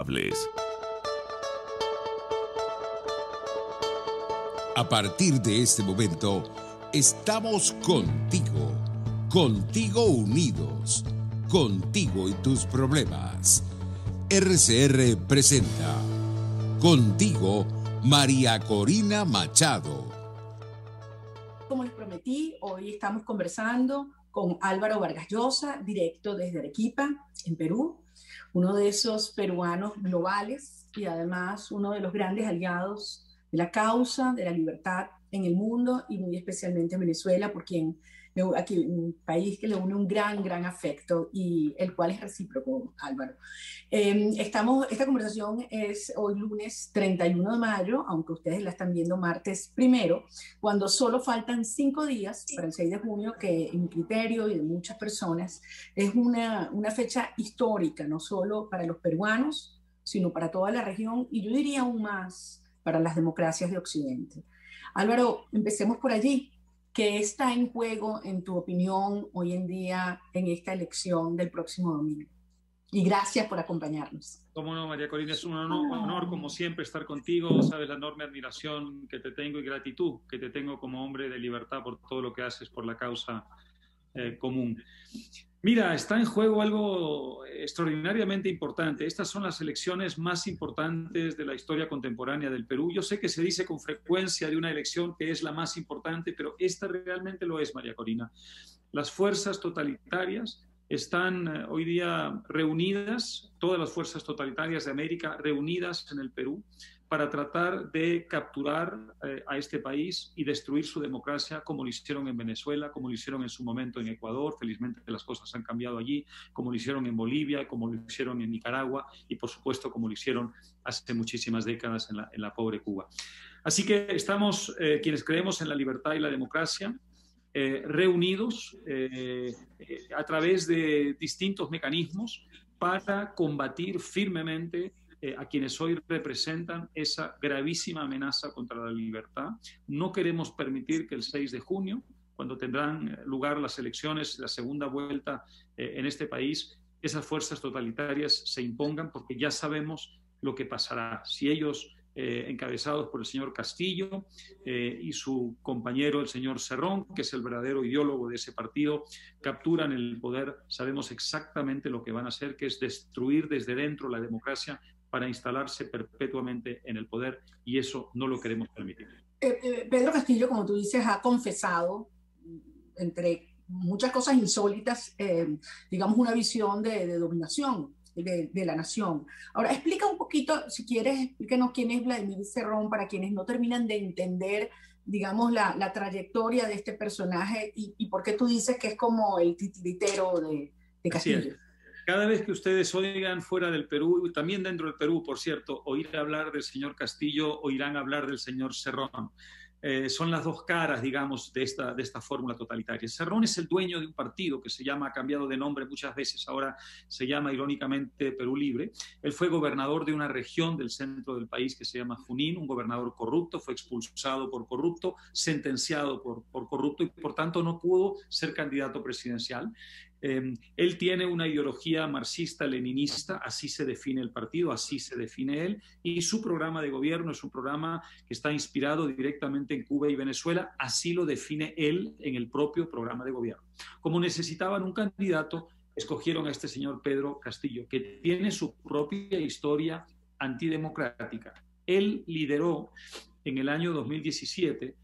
amables. A partir de este momento, estamos contigo, contigo unidos, contigo y tus problemas. RCR presenta Contigo, María Corina Machado. Como les prometí, hoy estamos conversando con Álvaro Vargas Llosa, directo desde Arequipa, en Perú, uno de esos peruanos globales y además uno de los grandes aliados de la causa de la libertad en el mundo y muy especialmente en Venezuela, por quien aquí un país que le une un gran afecto y el cual es recíproco, Álvaro. Esta conversación es hoy lunes 31 de mayo, aunque ustedes la están viendo martes 1, cuando solo faltan 5 días para el 6 de junio, que en mi criterio y de muchas personas es una fecha histórica, no solo para los peruanos, sino para toda la región y yo diría aún más para las democracias de Occidente. Álvaro, empecemos por allí. ¿Qué está en juego, en tu opinión, hoy en día en esta elección del próximo domingo? Y gracias por acompañarnos. Cómo no, María Corina, es un honor, como siempre, estar contigo. Sabes la enorme admiración que te tengo y gratitud que te tengo como hombre de libertad por todo lo que haces por la causa común. Mira, está en juego algo extraordinariamente importante. Estas son las elecciones más importantes de la historia contemporánea del Perú. Yo sé que se dice con frecuencia de una elección que es la más importante, pero esta realmente lo es, María Corina. Las fuerzas totalitarias están hoy día reunidas, todas las fuerzas totalitarias de América reunidas en el Perú para tratar de capturar a este país y destruir su democracia, como lo hicieron en Venezuela, como lo hicieron en su momento en Ecuador. Felizmente las cosas han cambiado allí, como lo hicieron en Bolivia, como lo hicieron en Nicaragua y, por supuesto, como lo hicieron hace muchísimas décadas en la pobre Cuba. Así que estamos, quienes creemos en la libertad y la democracia, reunidos a través de distintos mecanismos para combatir firmemente a quienes hoy representan esa gravísima amenaza contra la libertad. No queremos permitir que el 6 de junio, cuando tendrán lugar las elecciones, la segunda vuelta en este país, esas fuerzas totalitarias se impongan, porque ya sabemos lo que pasará. Si ellos, encabezados por el señor Castillo y su compañero, el señor Cerrón, que es el verdadero ideólogo de ese partido, capturan el poder, sabemos exactamente lo que van a hacer, que es destruir desde dentro la democracia para instalarse perpetuamente en el poder, y eso no lo queremos permitir. Pedro Castillo, como tú dices, ha confesado, entre muchas cosas insólitas, digamos, una visión de dominación de la nación. Ahora, explica un poquito, si quieres, explícanos quién es Vladimir Cerrón, para quienes no terminan de entender, digamos, la trayectoria de este personaje y por qué tú dices que es como el titiritero de Castillo. Cada vez que ustedes oigan fuera del Perú, y también dentro del Perú, por cierto, oír hablar del señor Castillo, oirán hablar del señor Cerrón. Son las dos caras, digamos, de esta fórmula totalitaria. Cerrón es el dueño de un partido que ha cambiado de nombre muchas veces, ahora se llama irónicamente Perú Libre. Él fue gobernador de una región del centro del país que se llama Junín, un gobernador corrupto, fue expulsado por corrupto, sentenciado por corrupto y por tanto no pudo ser candidato presidencial. Él tiene una ideología marxista-leninista, así se define el partido, así se define él, y su programa de gobierno es un programa que está inspirado directamente en Cuba y Venezuela, así lo define él en el propio programa de gobierno. Como necesitaban un candidato, escogieron a este señor Pedro Castillo, que tiene su propia historia antidemocrática. Él lideró en el año 2017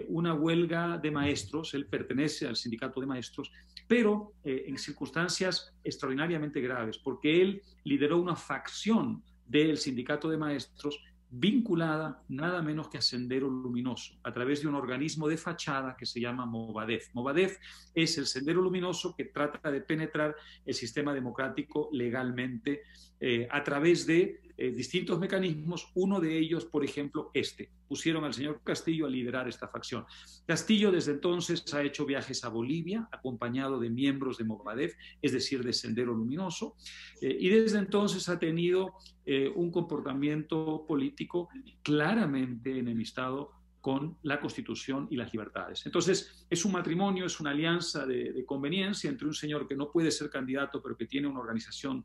una huelga de maestros, él pertenece al sindicato de maestros, pero en circunstancias extraordinariamente graves, porque él lideró una facción del sindicato de maestros vinculada nada menos que a Sendero Luminoso, a través de un organismo de fachada que se llama Movadef. Movadef es el Sendero Luminoso que trata de penetrar el sistema democrático legalmente a través de distintos mecanismos. Uno de ellos, por ejemplo, pusieron al señor Castillo a liderar esta facción. Castillo desde entonces ha hecho viajes a Bolivia acompañado de miembros de Movadef, es decir, de Sendero Luminoso, y desde entonces ha tenido un comportamiento político claramente enemistado con la Constitución y las libertades. Entonces, es un matrimonio, es una alianza de conveniencia entre un señor que no puede ser candidato, pero que tiene una organización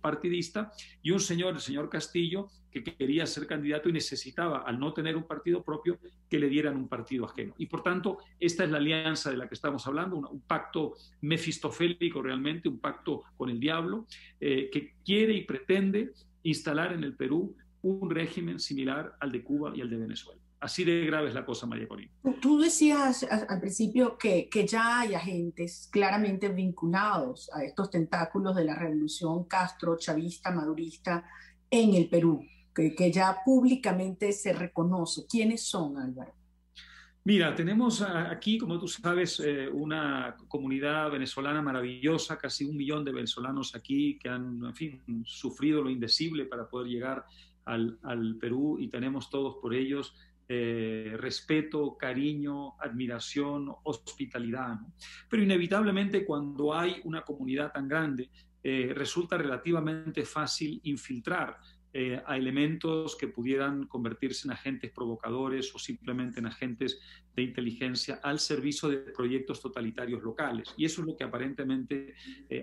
partidista, y un señor, el señor Castillo, que quería ser candidato y necesitaba, al no tener un partido propio, que le dieran un partido ajeno. Y por tanto, esta es la alianza de la que estamos hablando, un pacto mefistofélico realmente, un pacto con el diablo, que quiere y pretende instalar en el Perú un régimen similar al de Cuba y al de Venezuela. Así de grave es la cosa, María Corina. Tú decías al principio que ya hay agentes claramente vinculados a estos tentáculos de la revolución Castro-chavista, madurista en el Perú, que ya públicamente se reconoce. ¿Quiénes son, Álvaro? Mira, tenemos aquí, como tú sabes, una comunidad venezolana maravillosa, casi 1 millón de venezolanos aquí que han, en fin, sufrido lo indecible para poder llegar al Perú, y tenemos todos por ellos respeto, cariño, admiración, hospitalidad, ¿no? Pero inevitablemente cuando hay una comunidad tan grande, resulta relativamente fácil infiltrar a elementos que pudieran convertirse en agentes provocadores o simplemente en agentes de inteligencia al servicio de proyectos totalitarios locales. Y eso es lo que aparentemente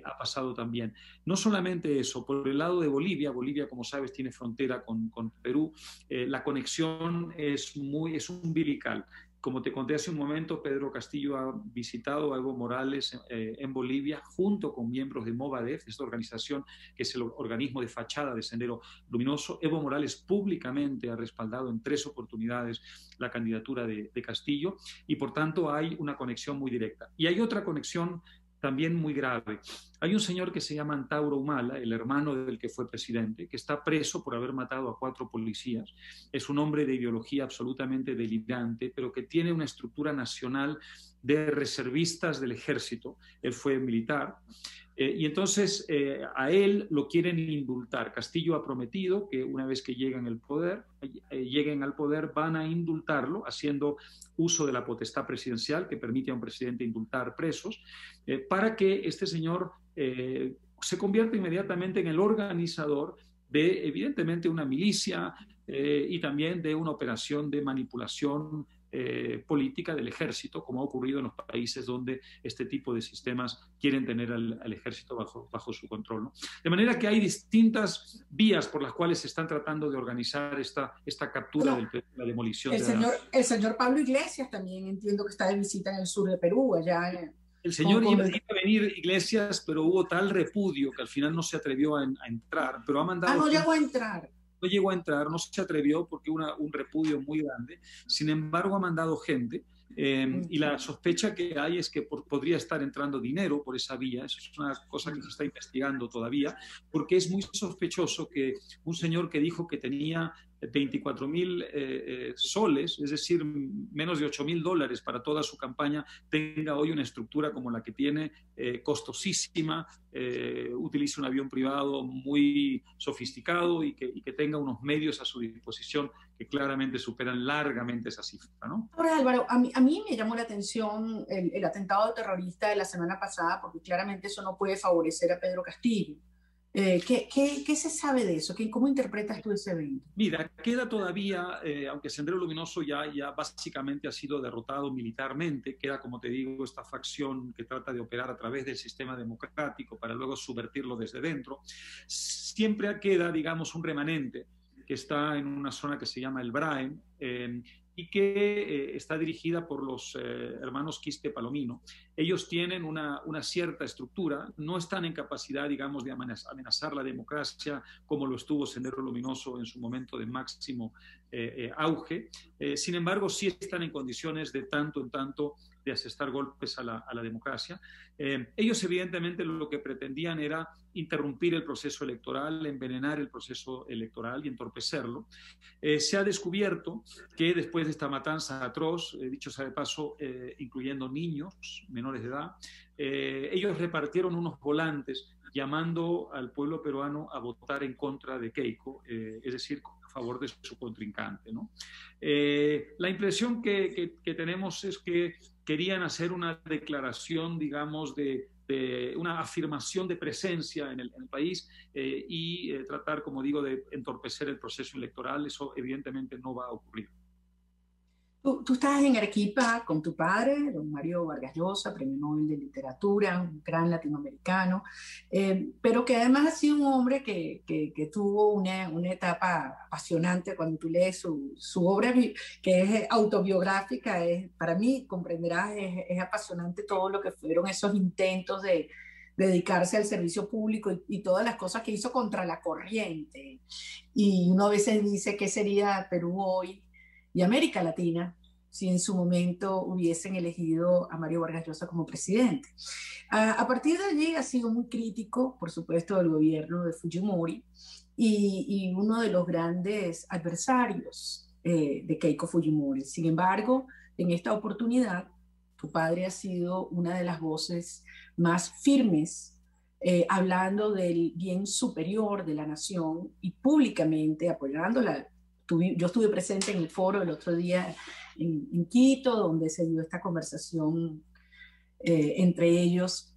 ha pasado también. No solamente eso, por el lado de Bolivia, Bolivia, como sabes, tiene frontera con Perú, la conexión es umbilical. Como te conté hace un momento, Pedro Castillo ha visitado a Evo Morales en Bolivia junto con miembros de Movadef, esta organización que es el organismo de fachada de Sendero Luminoso. Evo Morales públicamente ha respaldado en 3 oportunidades la candidatura de Castillo, y por tanto hay una conexión muy directa. Y hay otra conexión también muy grave. Hay un señor que se llama Antauro Humala, el hermano del que fue presidente, que está preso por haber matado a 4 policías. Es un hombre de ideología absolutamente delirante, pero que tiene una estructura nacional de reservistas del ejército. Él fue militar. Y entonces a él lo quieren indultar. Castillo ha prometido que una vez que lleguen al poder van a indultarlo, haciendo uso de la potestad presidencial que permite a un presidente indultar presos, para que este señor se convierta inmediatamente en el organizador de, evidentemente, una milicia y también de una operación de manipulación política del ejército, como ha ocurrido en los países donde este tipo de sistemas quieren tener al ejército bajo su control, ¿no? De manera que hay distintas vías por las cuales se están tratando de organizar esta captura la demolición. El señor Pablo Iglesias también entiendo que está de visita en el sur de Perú, allá en... El señor iba a venir, Iglesias, pero hubo tal repudio que al final no se atrevió a entrar, pero ha mandado... no llegó a entrar. No llegó a entrar, no se atrevió porque un repudio muy grande. Sin embargo, ha mandado gente y la sospecha que hay es que podría estar entrando dinero por esa vía. Eso es una cosa que se está investigando todavía, porque es muy sospechoso que un señor que dijo que tenía 24.000 soles, es decir, menos de $8.000 para toda su campaña, tenga hoy una estructura como la que tiene, costosísima, utiliza un avión privado muy sofisticado y que tenga unos medios a su disposición que claramente superan largamente esa cifra, ¿no? Ahora, Álvaro, a mí me llamó la atención el atentado terrorista de la semana pasada, porque claramente eso no puede favorecer a Pedro Castillo. ¿Qué se sabe de eso? ¿Cómo interpretas tú ese evento? Mira, queda todavía, aunque Sendero Luminoso ya básicamente ha sido derrotado militarmente, queda, como te digo, esta facción que trata de operar a través del sistema democrático para luego subvertirlo desde dentro. Siempre queda, digamos, un remanente que está en una zona que se llama el Braem, y que está dirigida por los hermanos Quispe Palomino. Ellos tienen una cierta estructura, no están en capacidad, digamos, de amenazar la democracia como lo estuvo Sendero Luminoso en su momento de máximo auge. Sin embargo, sí están en condiciones de tanto en tanto de asestar golpes a la democracia. Ellos evidentemente lo que pretendían era interrumpir el proceso electoral, envenenar el proceso electoral y entorpecerlo. Se ha descubierto que después de esta matanza atroz, dicho sea de paso, incluyendo niños menores de edad, ellos repartieron unos volantes llamando al pueblo peruano a votar en contra de Keiko, es decir, a favor de su contrincante, ¿no? La impresión que tenemos es que querían hacer una declaración, digamos, de una afirmación de presencia en el país y tratar, como digo, de entorpecer el proceso electoral. Eso evidentemente no va a ocurrir. Tú estás en Arequipa con tu padre, don Mario Vargas Llosa, Premio Nobel de Literatura, un gran latinoamericano, pero que además ha sido un hombre que tuvo una etapa apasionante. Cuando tú lees su obra, que es autobiográfica, para mí, comprenderás, es apasionante todo lo que fueron esos intentos de dedicarse al servicio público y todas las cosas que hizo contra la corriente. Y uno a veces dice, ¿qué sería Perú hoy y América Latina si en su momento hubiesen elegido a Mario Vargas Llosa como presidente? A partir de allí ha sido muy crítico, por supuesto, del gobierno de Fujimori y uno de los grandes adversarios de Keiko Fujimori. Sin embargo, en esta oportunidad, tu padre ha sido una de las voces más firmes, hablando del bien superior de la nación y públicamente apoyándola. Yo estuve presente en el foro el otro día en Quito, donde se dio esta conversación entre ellos.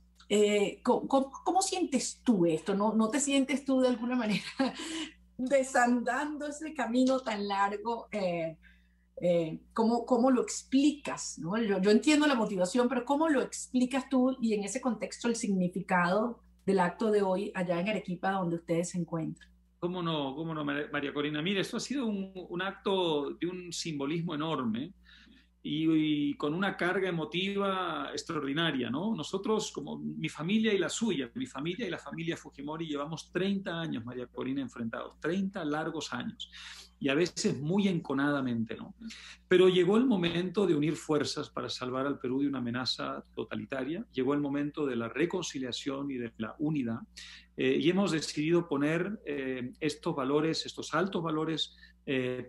¿Cómo sientes tú esto? ¿No te sientes tú de alguna manera desandando ese camino tan largo? ¿Cómo lo explicas? ¿No? Yo entiendo la motivación, pero ¿cómo lo explicas tú y en ese contexto el significado del acto de hoy allá en Arequipa, donde ustedes se encuentran? Cómo no, María Corina? Mire, esto ha sido un acto de un simbolismo enorme y con una carga emotiva extraordinaria, ¿no? Nosotros, como mi familia y la suya, mi familia y la familia Fujimori, llevamos 30 años, María Corina, enfrentados, 30 largos años, y a veces muy enconadamente, ¿no? Pero llegó el momento de unir fuerzas para salvar al Perú de una amenaza totalitaria, llegó el momento de la reconciliación y de la unidad, y hemos decidido poner estos valores, estos altos valores,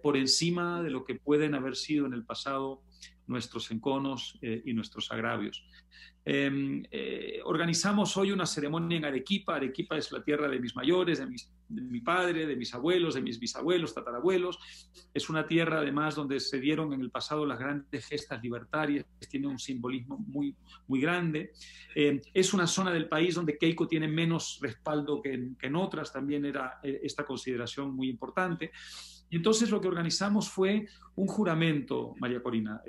por encima de lo que pueden haber sido en el pasado nuestros enconos y nuestros agravios. Organizamos hoy una ceremonia en Arequipa. Arequipa es la tierra de mis mayores, de mi padre, de mis abuelos, de mis bisabuelos, tatarabuelos. Es una tierra además donde se dieron en el pasado las grandes gestas libertarias, tiene un simbolismo muy, muy grande. Es una zona del país donde Keiko tiene menos respaldo que en otras, también era esta consideración muy importante. Y entonces lo que organizamos fue un juramento, María Corina.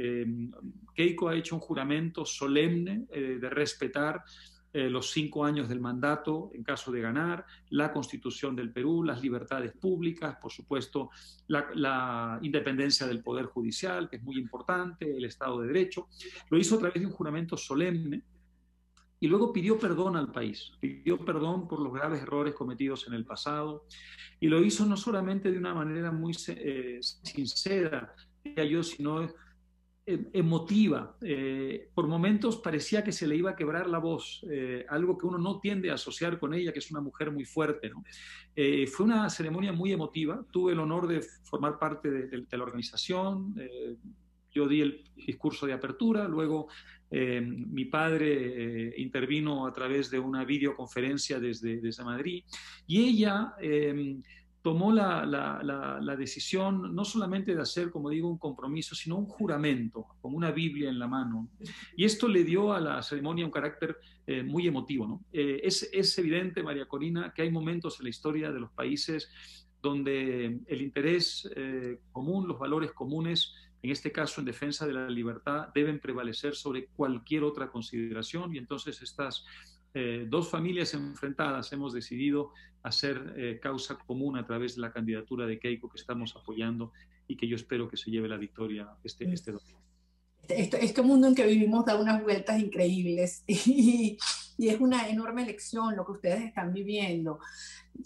Keiko ha hecho un juramento solemne de respetar los 5 años del mandato en caso de ganar, la Constitución del Perú, las libertades públicas, por supuesto, la independencia del Poder Judicial, que es muy importante, el Estado de Derecho. Lo hizo a través de un juramento solemne. Y luego pidió perdón al país, pidió perdón por los graves errores cometidos en el pasado, y lo hizo no solamente de una manera muy sincera, diría yo, sino emotiva. Por momentos parecía que se le iba a quebrar la voz, algo que uno no tiende a asociar con ella, que es una mujer muy fuerte, ¿no? Fue una ceremonia muy emotiva. Tuve el honor de formar parte de la organización. Yo di el discurso de apertura, luego mi padre intervino a través de una videoconferencia desde Madrid, y ella tomó la decisión no solamente de hacer, como digo, un compromiso, sino un juramento, con una Biblia en la mano. Y esto le dio a la ceremonia un carácter muy emotivo, ¿no? Es evidente, María Corina, que hay momentos en la historia de los países donde el interés común, los valores comunes, en este caso en defensa de la libertad, deben prevalecer sobre cualquier otra consideración, y entonces estas dos familias enfrentadas hemos decidido hacer causa común a través de la candidatura de Keiko, que estamos apoyando y que yo espero que se lleve la victoria este domingo. Este mundo en que vivimos da unas vueltas increíbles y es una enorme lección lo que ustedes están viviendo.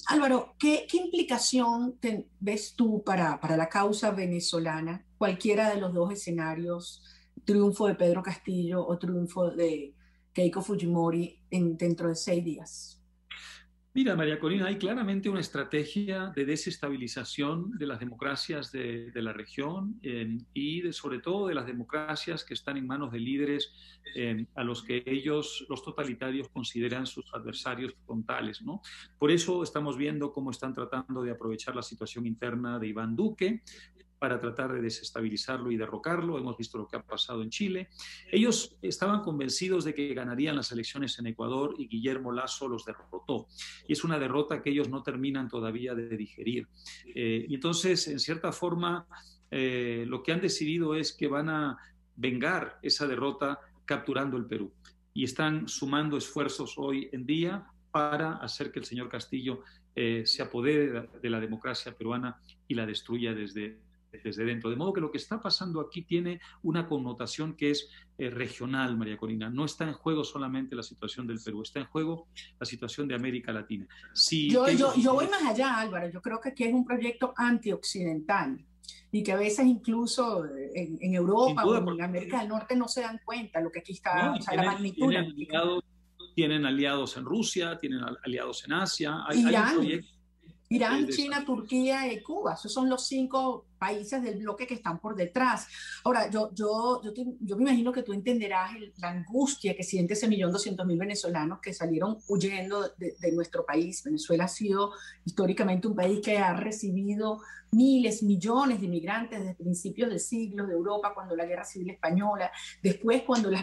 Álvaro, ¿qué implicación ves tú para la causa venezolana, cualquiera de los dos escenarios, triunfo de Pedro Castillo o triunfo de Keiko Fujimori dentro de 6 días? Mira, María Corina, hay claramente una estrategia de desestabilización de las democracias de la región y sobre todo de las democracias que están en manos de líderes a los que ellos, los totalitarios, consideran sus adversarios frontales, ¿no? Por eso estamos viendo cómo están tratando de aprovechar la situación interna de Iván Duque para tratar de desestabilizarlo y derrocarlo. Hemos visto lo que ha pasado en Chile. Ellos estaban convencidos de que ganarían las elecciones en Ecuador y Guillermo Lasso los derrotó. Y es una derrota que ellos no terminan todavía de digerir. Y entonces, en cierta forma, lo que han decidido es que van a vengar esa derrota capturando el Perú. Y están sumando esfuerzos hoy en día para hacer que el señor Castillo se apodere de la democracia peruana y la destruya desde dentro. De modo que lo que está pasando aquí tiene una connotación que es regional, María Corina. No está en juego solamente la situación del Perú, está en juego la situación de América Latina. Si yo voy más allá, Álvaro. Yo creo que aquí es un proyecto antioccidental y que a veces incluso en Europa o en América del Norte no se dan cuenta lo que aquí está, no, o sea, la magnitud. Tienen aliados en Rusia, tienen aliados en Asia. Hay un proyecto Irán, China, Turquía y Cuba. Esos son los 5 países del bloque que están por detrás. Ahora, yo me imagino que tú entenderás la angustia que siente ese 1.200.000 venezolanos que salieron huyendo de nuestro país. Venezuela ha sido históricamente un país que ha recibido miles, millones de inmigrantes desde principios del siglo, de Europa, cuando la Guerra Civil Española, después cuando las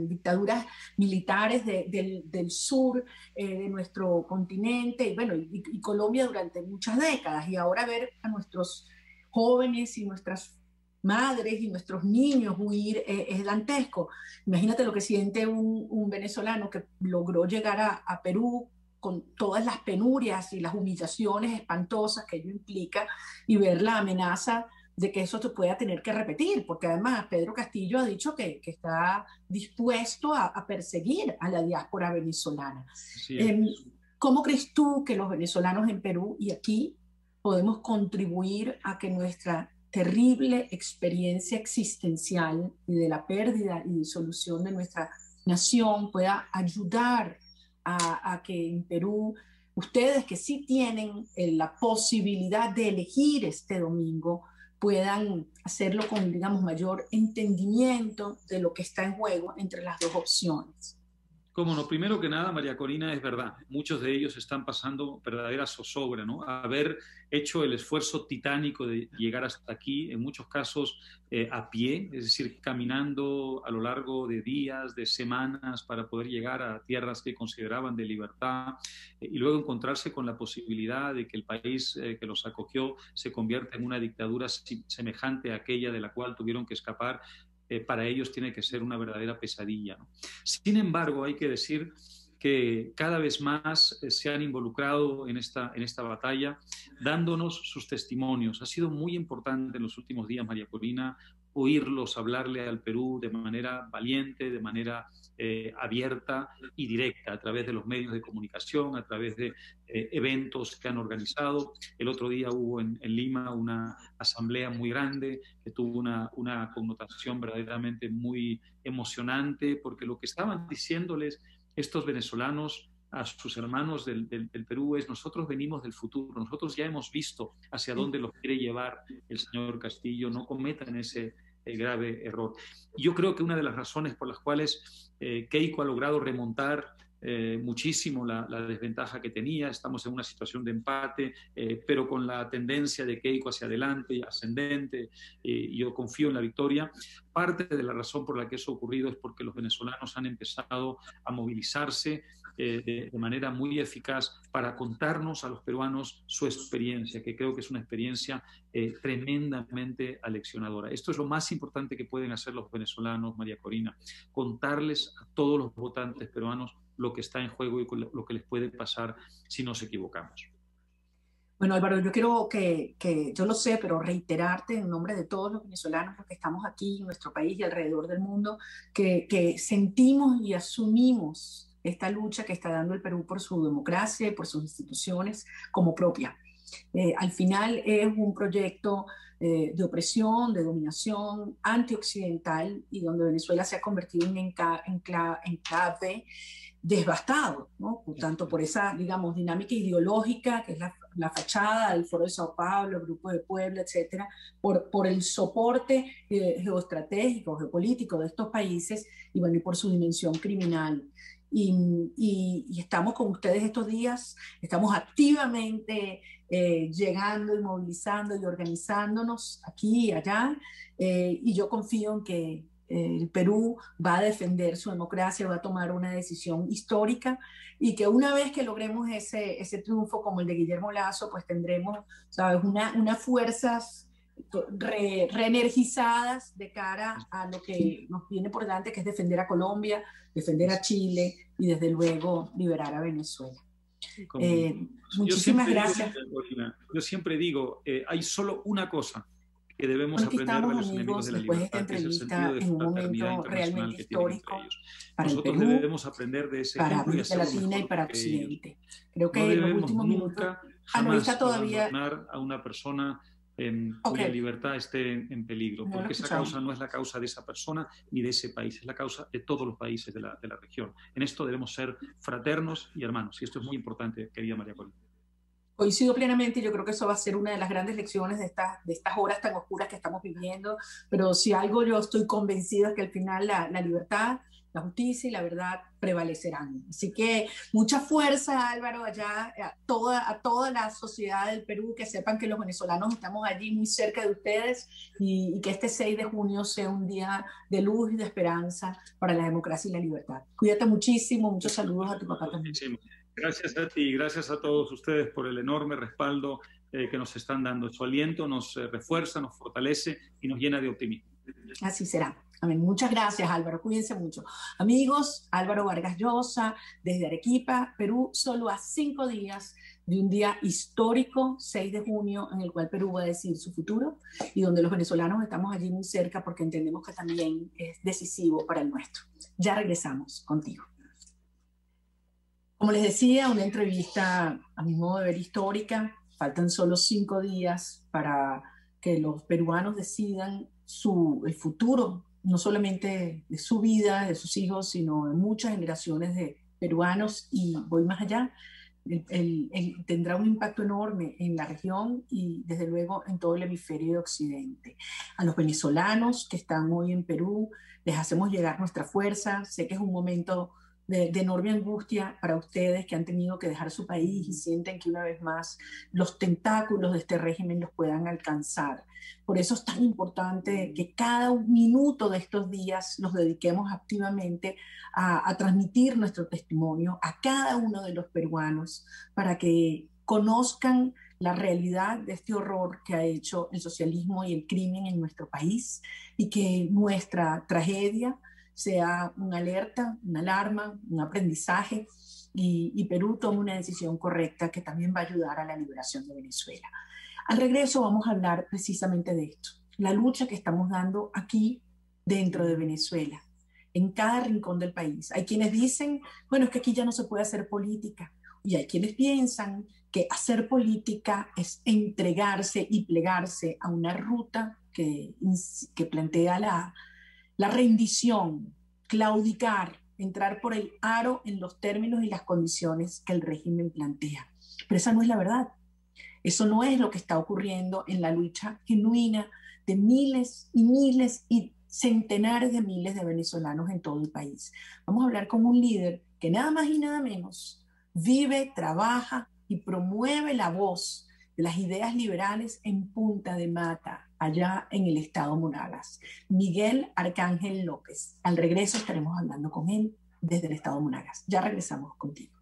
dictaduras militares del sur de nuestro continente, y bueno, y Colombia durante muchas décadas, y ahora ver a nuestros jóvenes y nuestras madres y nuestros niños huir es dantesco. Imagínate lo que siente un venezolano que logró llegar a Perú con todas las penurias y las humillaciones espantosas que ello implica, y ver la amenaza de que eso se pueda tener que repetir, porque además Pedro Castillo ha dicho que está dispuesto a perseguir a la diáspora venezolana. Sí. ¿Cómo crees tú que los venezolanos en Perú y aquí podemos contribuir a que nuestra terrible experiencia existencial y de la pérdida y disolución de nuestra nación pueda ayudar a que en Perú ustedes que sí tienen la posibilidad de elegir este domingo puedan hacerlo con, digamos, mayor entendimiento de lo que está en juego entre las dos opciones? Cómo no, primero que nada, María Corina, es verdad, muchos de ellos están pasando verdadera zozobra, ¿no? Haber hecho el esfuerzo titánico de llegar hasta aquí, en muchos casos a pie, es decir, caminando a lo largo de días, de semanas, para poder llegar a tierras que consideraban de libertad, y luego encontrarse con la posibilidad de que el país que los acogió se convierta en una dictadura semejante a aquella de la cual tuvieron que escapar. Para ellos tiene que ser una verdadera pesadilla, ¿no? Sin embargo, hay que decir que cada vez más se han involucrado en esta batalla, dándonos sus testimonios. Ha sido muy importante en los últimos días, María Corina, oírlos hablarle al Perú de manera valiente, de manera abierta y directa, a través de los medios de comunicación, a través de eventos que han organizado. El otro día hubo en Lima una asamblea muy grande que tuvo una connotación verdaderamente muy emocionante, porque lo que estaban diciéndoles estos venezolanos a sus hermanos del Perú es: nosotros venimos del futuro, nosotros ya hemos visto hacia dónde los quiere llevar el señor Castillo, no cometan ese grave error. Y yo creo que una de las razones por las cuales Keiko ha logrado remontar muchísimo la desventaja que tenía, estamos en una situación de empate, pero con la tendencia de Keiko hacia adelante, ascendente, yo confío en la victoria. Parte de la razón por la que eso ha ocurrido es porque los venezolanos han empezado a movilizarse de manera muy eficaz para contarnos a los peruanos su experiencia, que creo que es una experiencia tremendamente aleccionadora. Esto es lo más importante que pueden hacer los venezolanos, María Corina, contarles a todos los votantes peruanos lo que está en juego y lo que les puede pasar si nos equivocamos. Bueno, Álvaro, yo quiero que yo lo sé, pero reiterarte en nombre de todos los venezolanos que estamos aquí en nuestro país y alrededor del mundo, que sentimos y asumimos esta lucha que está dando el Perú por su democracia y por sus instituciones como propia. Al final es un proyecto de opresión, de dominación antioccidental, y donde Venezuela se ha convertido en enclave devastado, ¿no? Tanto por esa, digamos, dinámica ideológica, que es la fachada del Foro de Sao Paulo, el Grupo de Puebla, etcétera, por el soporte geoestratégico, geopolítico de estos países, y bueno, y por su dimensión criminal. Y estamos con ustedes estos días, estamos activamente llegando y movilizando y organizándonos aquí y allá, y yo confío en que el Perú va a defender su democracia, va a tomar una decisión histórica, y que una vez que logremos ese triunfo como el de Guillermo Lasso, pues tendremos, ¿sabes?, unas fuerzas reenergizadas de cara a lo que nos viene por delante, que es defender a Colombia, defender a Chile y desde luego liberar a Venezuela. Muchísimas gracias. Yo siempre digo, hay solo una cosa que debemos aprender de los enemigos de la libertad, que es el sentido de fraternidad internacional que tienen entre ellos. Nosotros Perú, debemos aprender de ese para ejemplo y América Latina y para Occidente. Creo que no en los debemos últimos nunca, minutos jamás todavía abandonar a una persona cuya libertad esté en peligro, porque esa causa no es la causa de esa persona ni de ese país, es la causa de todos los países de la región. En esto debemos ser fraternos y hermanos, y esto es muy importante, querida María Corina. Coincido plenamente, yo creo que eso va a ser una de las grandes lecciones de estas horas tan oscuras que estamos viviendo, pero si algo yo estoy convencida es que al final la libertad, la justicia y la verdad prevalecerán. Así que mucha fuerza, Álvaro, allá a toda la sociedad del Perú, que sepan que los venezolanos estamos allí muy cerca de ustedes y que este 6 de junio sea un día de luz y de esperanza para la democracia y la libertad. Cuídate muchísimo, muchos saludos a tu papá también. Gracias a ti y gracias a todos ustedes por el enorme respaldo que nos están dando. Su aliento nos refuerza, nos fortalece y nos llena de optimismo. Así será. Amén. Muchas gracias, Álvaro. Cuídense mucho. Amigos, Álvaro Vargas Llosa, desde Arequipa, Perú, solo a 5 días de un día histórico, 6 de junio, en el cual Perú va a decidir su futuro y donde los venezolanos estamos allí muy cerca porque entendemos que también es decisivo para el nuestro. Ya regresamos contigo. Como les decía, una entrevista a mi modo de ver histórica. Faltan solo 5 días para que los peruanos decidan el futuro, no solamente de su vida, de sus hijos, sino de muchas generaciones de peruanos, y voy más allá. Tendrá un impacto enorme en la región y desde luego en todo el hemisferio de Occidente. A los venezolanos que están hoy en Perú les hacemos llegar nuestra fuerza. Sé que es un momento de enorme angustia para ustedes que han tenido que dejar su país y sienten que una vez más los tentáculos de este régimen los puedan alcanzar. Por eso es tan importante que cada minuto de estos días los dediquemos activamente a transmitir nuestro testimonio a cada uno de los peruanos para que conozcan la realidad de este horror que ha hecho el socialismo y el crimen en nuestro país y que nuestra tragedia sea una alerta, una alarma, un aprendizaje y Perú tome una decisión correcta que también va a ayudar a la liberación de Venezuela. Al regreso vamos a hablar precisamente de esto, la lucha que estamos dando aquí dentro de Venezuela, en cada rincón del país. Hay quienes dicen, bueno, es que aquí ya no se puede hacer política, y hay quienes piensan que hacer política es entregarse y plegarse a una ruta que plantea la rendición, claudicar, entrar por el aro en los términos y las condiciones que el régimen plantea. Pero esa no es la verdad. Eso no es lo que está ocurriendo en la lucha genuina de miles y miles y centenares de miles de venezolanos en todo el país. Vamos a hablar con un líder que nada más y nada menos vive, trabaja y promueve la voz de las ideas liberales en Punta de Mata, allá en el estado Monagas. Miguel Arcángel López. Al regreso estaremos hablando con él desde el estado Monagas. Ya regresamos contigo.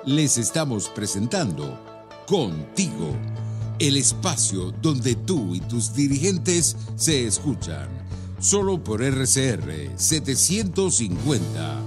Les estamos presentando Contigo, el espacio donde tú y tus dirigentes se escuchan, solo por RCR 750.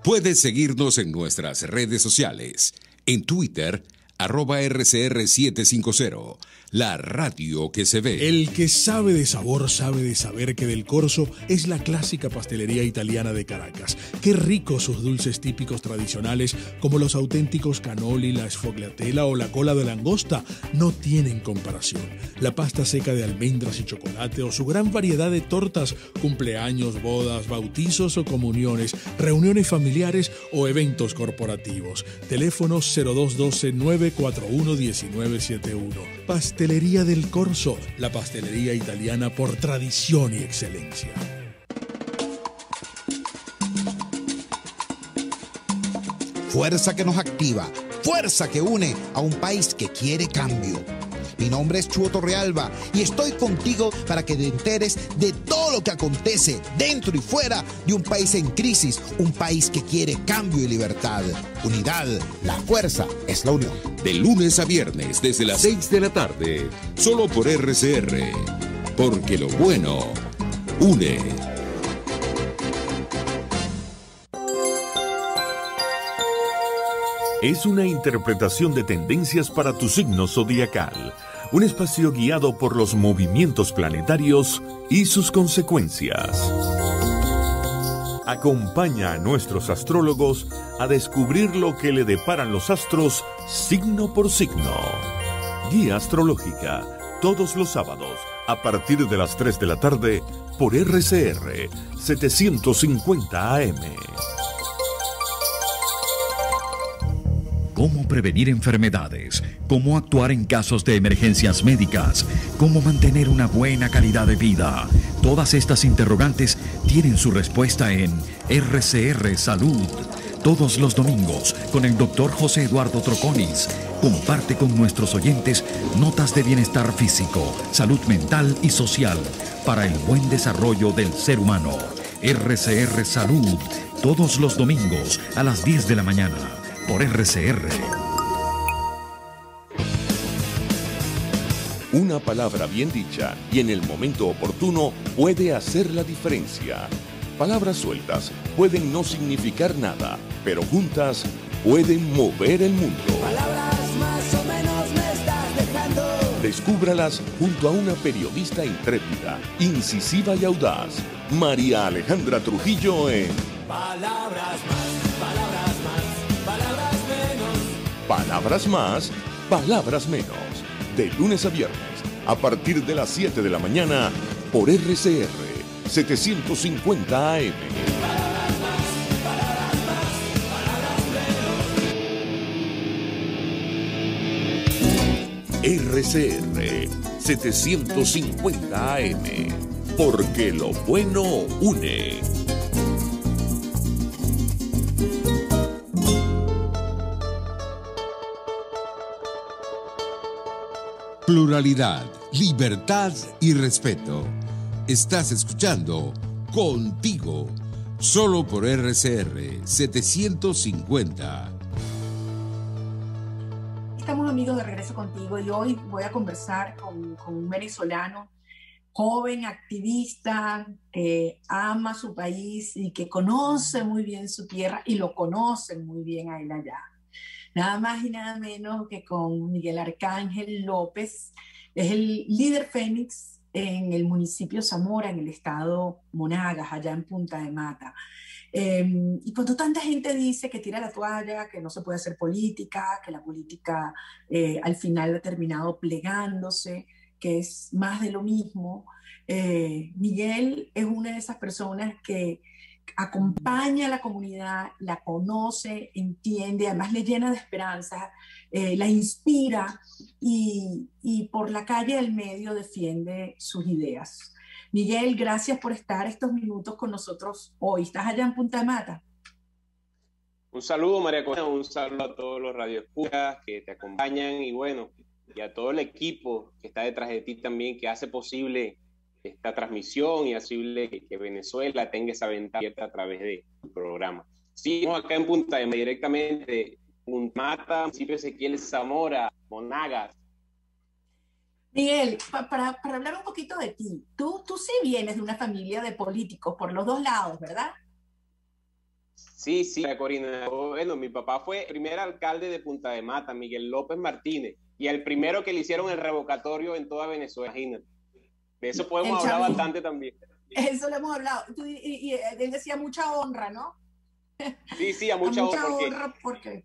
Puedes seguirnos en nuestras redes sociales, en Twitter, @RCR750, la radio que se ve. El que sabe de sabor sabe de saber que Del Corso es la clásica pastelería italiana de Caracas. Qué ricos sus dulces típicos tradicionales, como los auténticos cannoli, la sfogliatella o la cola de langosta, no tienen comparación. La pasta seca de almendras y chocolate o su gran variedad de tortas, cumpleaños, bodas, bautizos o comuniones, reuniones familiares o eventos corporativos. Teléfono 0212-941-1971. Pastelería Del Corso, la pastelería italiana por tradición y excelencia. Fuerza que nos activa, fuerza que une a un país que quiere cambio. Mi nombre es Chuo Torrealba y estoy contigo para que te enteres de todo lo lo que acontece dentro y fuera de un país en crisis, un país que quiere cambio y libertad. Unidad, la fuerza es la unión. De lunes a viernes desde las 6 de la tarde, solo por RCR. Porque lo bueno une. Es una interpretación de tendencias para tu signo zodiacal. Un espacio guiado por los movimientos planetarios y sus consecuencias. Acompaña a nuestros astrólogos a descubrir lo que le deparan los astros signo por signo. Guía astrológica, todos los sábados, a partir de las 3 de la tarde, por RCR 750 AM. Cómo prevenir enfermedades, cómo actuar en casos de emergencias médicas, cómo mantener una buena calidad de vida. Todas estas interrogantes tienen su respuesta en RCR Salud. Todos los domingos, con el Dr. José Eduardo Troconis, comparte con nuestros oyentes notas de bienestar físico, salud mental y social para el buen desarrollo del ser humano. RCR Salud, todos los domingos a las 10 de la mañana. Por RCR. Una palabra bien dicha y en el momento oportuno puede hacer la diferencia. Palabras sueltas pueden no significar nada, pero juntas pueden mover el mundo. Palabras más o menos me estás dejando. Descúbralas junto a una periodista intrépida, incisiva y audaz, María Alejandra Trujillo en Palabras más, palabras más, palabras menos. Palabras más, palabras menos. De lunes a viernes, a partir de las 7 de la mañana, por RCR 750 AM. Palabras más, palabras más, palabras menos. RCR 750 AM. Porque lo bueno une. Pluralidad, libertad y respeto. Estás escuchando Contigo, solo por RCR 750. Estamos amigos de regreso contigo y hoy voy a conversar con un venezolano joven, activista, que ama su país y que conoce muy bien su tierra y lo conocen muy bien a él allá. Nada más y nada menos que con Miguel Arcángel López. Es el líder Fénix en el municipio Zamora, en el estado Monagas, allá en Punta de Mata. Y cuando tanta gente dice que tira la toalla, que no se puede hacer política, que la política al final ha terminado plegándose, que es más de lo mismo, Miguel es una de esas personas que acompaña a la comunidad, la conoce, entiende, además le llena de esperanza, la inspira y por la calle del medio defiende sus ideas. Miguel, gracias por estar estos minutos con nosotros hoy. ¿Estás allá en Punta de Mata? Un saludo, María Corina, un saludo a todos los radioescuchas que te acompañan y bueno, y a todo el equipo que está detrás de ti también, que hace posible esta transmisión y hace posible que Venezuela tenga esa ventana abierta a través del programa. Sí, estamos acá en Punta de Mata, directamente de Punta Mata, municipio Ezequiel Zamora, Monagas. Miguel, para hablar un poquito de ti, tú sí vienes de una familia de políticos por los dos lados, ¿verdad? Sí, María Corina. Bueno, mi papá fue el primer alcalde de Punta de Mata, Miguel López Martínez, y el primero que le hicieron el revocatorio en toda Venezuela, imagínate. De eso podemos hablar bastante también. Eso lo hemos hablado. Y él decía mucha honra, ¿no? Sí, a mucha honra porque...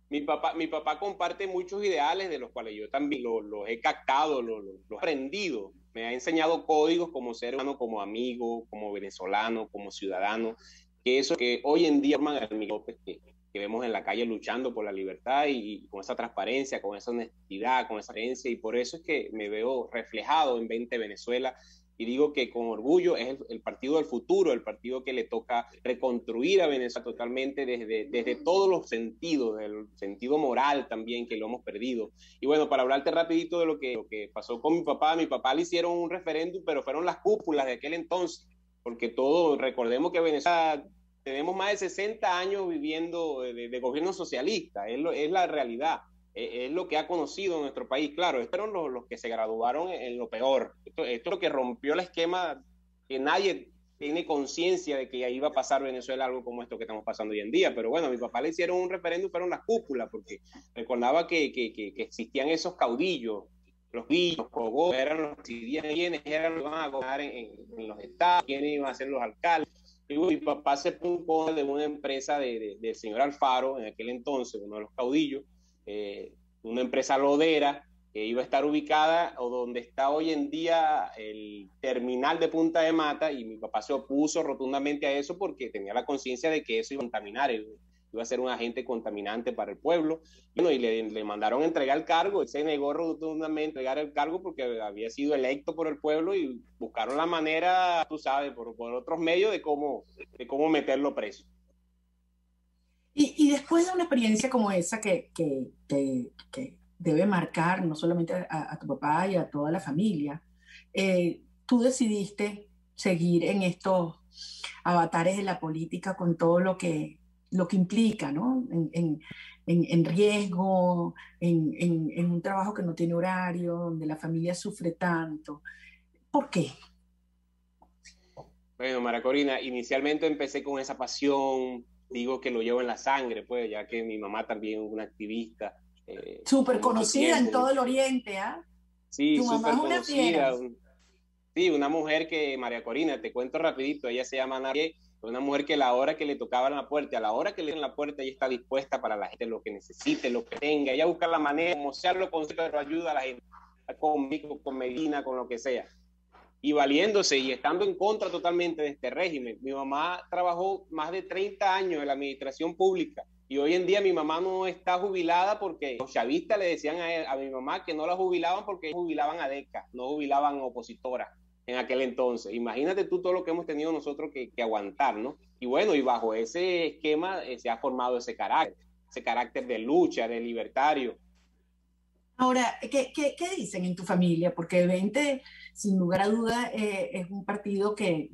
Mi papá comparte muchos ideales de los cuales yo también los he captado, los he aprendido. Me ha enseñado códigos como ser humano, como amigo, como venezolano, como ciudadano. Que eso que hoy en día forman a Miguel López, que vemos en la calle luchando por la libertad y con esa transparencia, con esa honestidad, con esa creencia, y por eso es que me veo reflejado en 20 Venezuela y digo que con orgullo es el partido del futuro, el partido que le toca reconstruir a Venezuela totalmente desde todos los sentidos, del sentido moral también, que lo hemos perdido. Y bueno, para hablarte rapidito de lo que pasó con mi papá le hicieron un referéndum, pero fueron las cúpulas de aquel entonces, porque recordemos que Venezuela tenemos más de 60 años viviendo de gobierno socialista, es la realidad. Es lo que ha conocido nuestro país. Claro, estos fueron los que se graduaron en lo peor. Esto es lo que rompió el esquema, que nadie tiene conciencia de que iba a pasar Venezuela algo como esto que estamos pasando hoy en día. Pero bueno, a mi papá le hicieron un referéndum, fueron las cúpulas, porque recordaba que existían esos caudillos, los villos, los cogos, eran los que decidían quiénes eran los que iban a gobernar en los estados, quiénes iban a ser los alcaldes. Y mi papá se puso de una empresa del señor Alfaro, en aquel entonces, uno de los caudillos, una empresa lodera que iba a estar ubicada o donde está hoy en día el terminal de Punta de Mata, y mi papá se opuso rotundamente a eso porque tenía la conciencia de que eso iba a contaminar, iba a ser un agente contaminante para el pueblo. Bueno, y le mandaron a entregar el cargo, él se negó rotundamente a entregar el cargo porque había sido electo por el pueblo, y buscaron la manera, tú sabes, por otros medios de cómo meterlo preso. Y después de una experiencia como esa que debe marcar no solamente a tu papá y a toda la familia, tú decidiste seguir en estos avatares de la política con todo lo que implica, ¿no? En riesgo, en un trabajo que no tiene horario, donde la familia sufre tanto. ¿Por qué? Bueno, María Corina, inicialmente empecé con esa pasión, digo que lo llevo en la sangre, pues, ya que mi mamá también es una activista. Súper conocida en todo el Oriente, ¿ah? Sí, súper conocida. Sí, una mujer que, María Corina, te cuento rapidito, ella se llama Narie, una mujer que a la hora que le tocaban la puerta, a la hora que le dieron la puerta, ella está dispuesta para la gente, lo que necesite, lo que tenga, ella busca la manera, como sea lo consigue, pero ayuda a la gente, conmigo, con Medina, con lo que sea. Y valiéndose y estando en contra totalmente de este régimen. Mi mamá trabajó más de 30 años en la administración pública, y hoy en día mi mamá no está jubilada porque los chavistas le decían a mi mamá que no la jubilaban porque jubilaban a DECA, no jubilaban opositoras en aquel entonces. Imagínate tú todo lo que hemos tenido nosotros que aguantar, ¿no? Y bueno, y bajo ese esquema se ha formado ese carácter de lucha, de libertario. Ahora, ¿qué dicen en tu familia? Porque 20, sin lugar a duda, es un partido que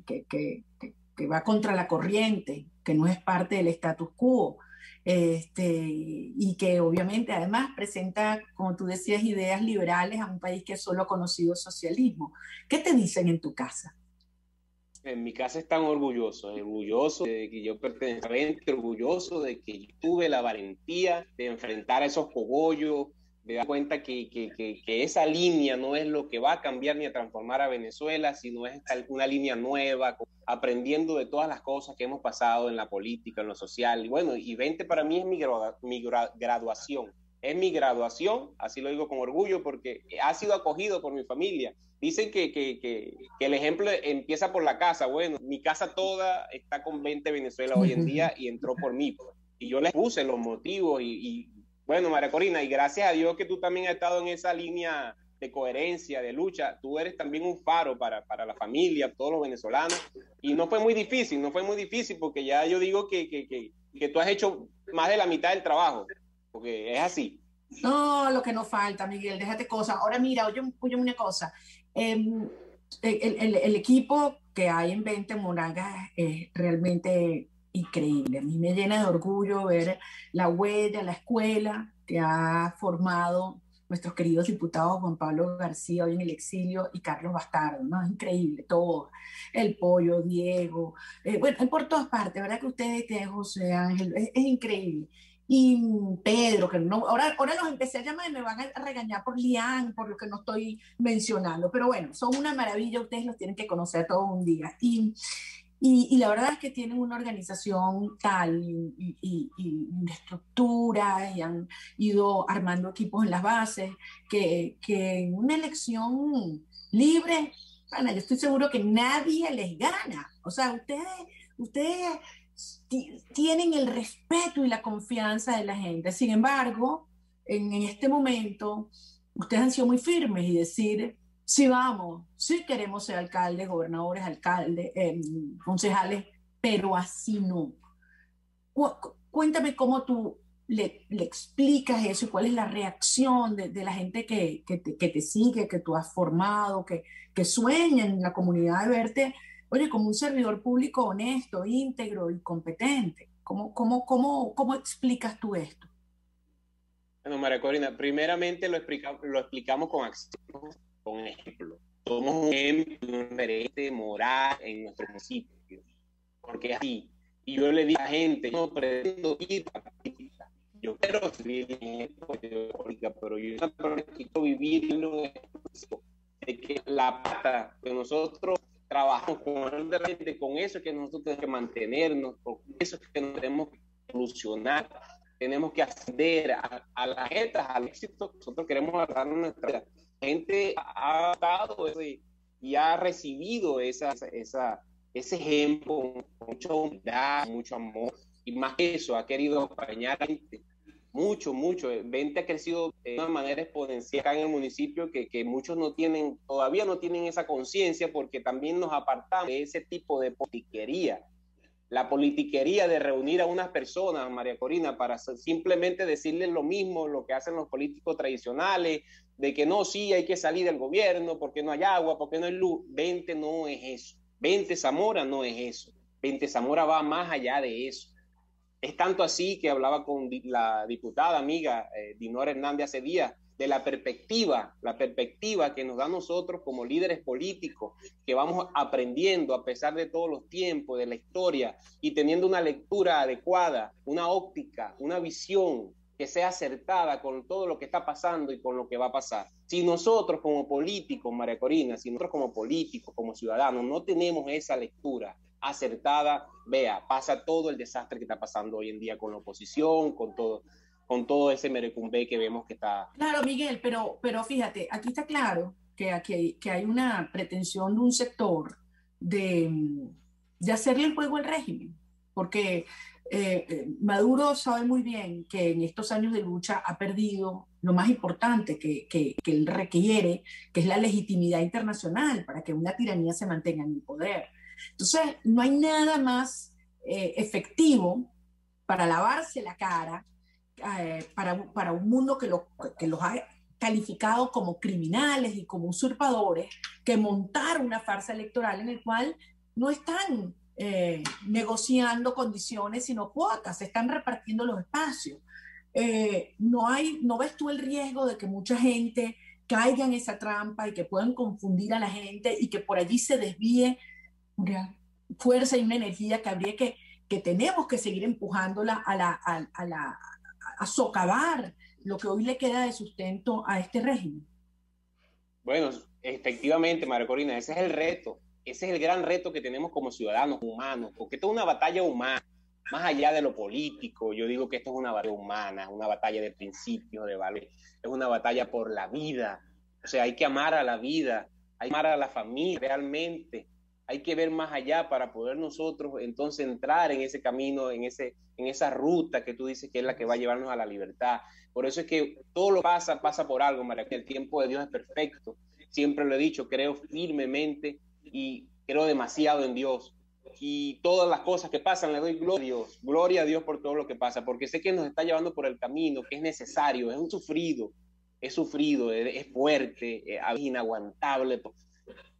va contra la corriente, que no es parte del status quo, y que obviamente además presenta, como tú decías, ideas liberales a un país que solo ha conocido socialismo. ¿Qué te dicen en tu casa? En mi casa están orgullosos de que yo pertenezco a 20, orgulloso de que yo tuve la valentía de enfrentar a esos cogollos, de dar cuenta que esa línea no es lo que va a cambiar ni a transformar a Venezuela, sino es una línea nueva, aprendiendo de todas las cosas que hemos pasado en la política, en lo social. Y bueno, y 20 para mí es mi graduación. Es mi graduación, así lo digo con orgullo, porque ha sido acogido por mi familia. Dicen que el ejemplo empieza por la casa. Bueno, mi casa toda está con 20 Venezuela hoy en día y entró por mí. Y yo les puse los motivos y bueno, María Corina, y gracias a Dios que tú también has estado en esa línea de coherencia, de lucha. Tú eres también un faro para la familia, todos los venezolanos. Y no fue muy difícil porque ya yo digo que tú has hecho más de la mitad del trabajo, porque es así. No, lo que nos falta, Miguel, déjate cosas. Ahora mira, oye una cosa. El equipo que hay en 20 Monagas es realmente increíble. A mí me llena de orgullo ver la huella, la escuela que ha formado nuestros queridos diputados Juan Pablo García, hoy en el exilio, y Carlos Bastardo, ¿no? Es increíble todo. El Pollo, Diego, bueno, por todas partes, ¿verdad? Que ustedes tienen José Ángel, es increíble. Y Pedro, que no, ahora los empecé a llamar y me van a regañar por Lian, por lo que no estoy mencionando, pero bueno, son una maravilla, ustedes los tienen que conocer todos un día. Y la verdad es que tienen una organización tal y una estructura, y han ido armando equipos en las bases, que en una elección libre, bueno, yo estoy seguro que nadie les gana. O sea, ustedes tienen el respeto y la confianza de la gente. Sin embargo, en este momento, ustedes han sido muy firmes y decir, sí vamos, sí queremos ser alcaldes, gobernadores, alcaldes, concejales, pero así no. Cuéntame cómo tú le explicas eso y cuál es la reacción de la gente que te sigue, que tú has formado, que sueña en la comunidad de verte, oye, como un servidor público honesto, íntegro y competente. ¿Cómo explicas tú esto? Bueno, María Corina, primeramente lo explicamos con acciones, con ejemplo. Somos un ejemplo, un referente moral en nuestro municipio, porque así, y yo le digo a la gente, no pretendo ir a la política, yo quiero vivir en esta política, pero yo no quiero vivirlo de que la pata que nosotros trabajamos con eso es que nosotros tenemos que mantenernos, con eso es que nos tenemos que solucionar, tenemos que ascender a las metas, al éxito que nosotros queremos lograr en nuestra vida. La gente ha dado y ha recibido ese ejemplo con mucha humildad, mucho amor, y más que eso, ha querido acompañar a la gente mucho. Vente ha crecido de una manera exponencial acá en el municipio que muchos todavía no tienen esa conciencia, porque también nos apartamos de ese tipo de politiquería. La politiquería de reunir a unas personas, María Corina, para simplemente decirles lo mismo, lo que hacen los políticos tradicionales, de que no, sí, hay que salir del gobierno, porque no hay agua, porque no hay luz. Vente no es eso. Vente Zamora no es eso. Vente Zamora va más allá de eso. Es tanto así que hablaba con la diputada amiga Dinora Hernández hace días, de la perspectiva que nos da a nosotros como líderes políticos, que vamos aprendiendo a pesar de todos los tiempos, de la historia, y teniendo una lectura adecuada, una óptica, una visión que sea acertada con todo lo que está pasando y con lo que va a pasar. Si nosotros como políticos, María Corina, si nosotros como políticos, como ciudadanos, no tenemos esa lectura acertada, pasa todo el desastre que está pasando hoy en día con la oposición, con todo ese merecumbé que vemos que está... Claro, Miguel, pero fíjate, aquí está claro que hay una pretensión de un sector de hacerle el juego al régimen, porque Maduro sabe muy bien que en estos años de lucha ha perdido lo más importante que él requiere, que es la legitimidad internacional para que una tiranía se mantenga en el poder. Entonces, no hay nada más efectivo para lavarse la cara para un mundo que los ha calificado como criminales y como usurpadores, que montar una farsa electoral en el cual no están negociando condiciones, sino cuotas, se están repartiendo los espacios. ¿No ves tú el riesgo de que mucha gente caiga en esa trampa y que puedan confundir a la gente y que por allí se desvíe una fuerza y una energía que habría que tenemos que seguir empujándola a socavar lo que hoy le queda de sustento a este régimen? Bueno, efectivamente, María Corina, ese es el reto, ese es el gran reto que tenemos como ciudadanos humanos, porque esto es una batalla humana, más allá de lo político. Yo digo que esto es una batalla humana, una batalla de principios, de valores, es una batalla por la vida. O sea, hay que amar a la vida, hay que amar a la familia realmente, hay que ver más allá para poder nosotros entonces entrar en ese camino, en esa ruta que tú dices que es la que va a llevarnos a la libertad. Por eso es que todo lo pasa por algo, María. El tiempo de Dios es perfecto. Siempre lo he dicho, creo firmemente y creo demasiado en Dios. Y todas las cosas que pasan le doy gloria a Dios por todo lo que pasa, porque sé que nos está llevando por el camino que es necesario, es sufrido, es fuerte, es inaguantable.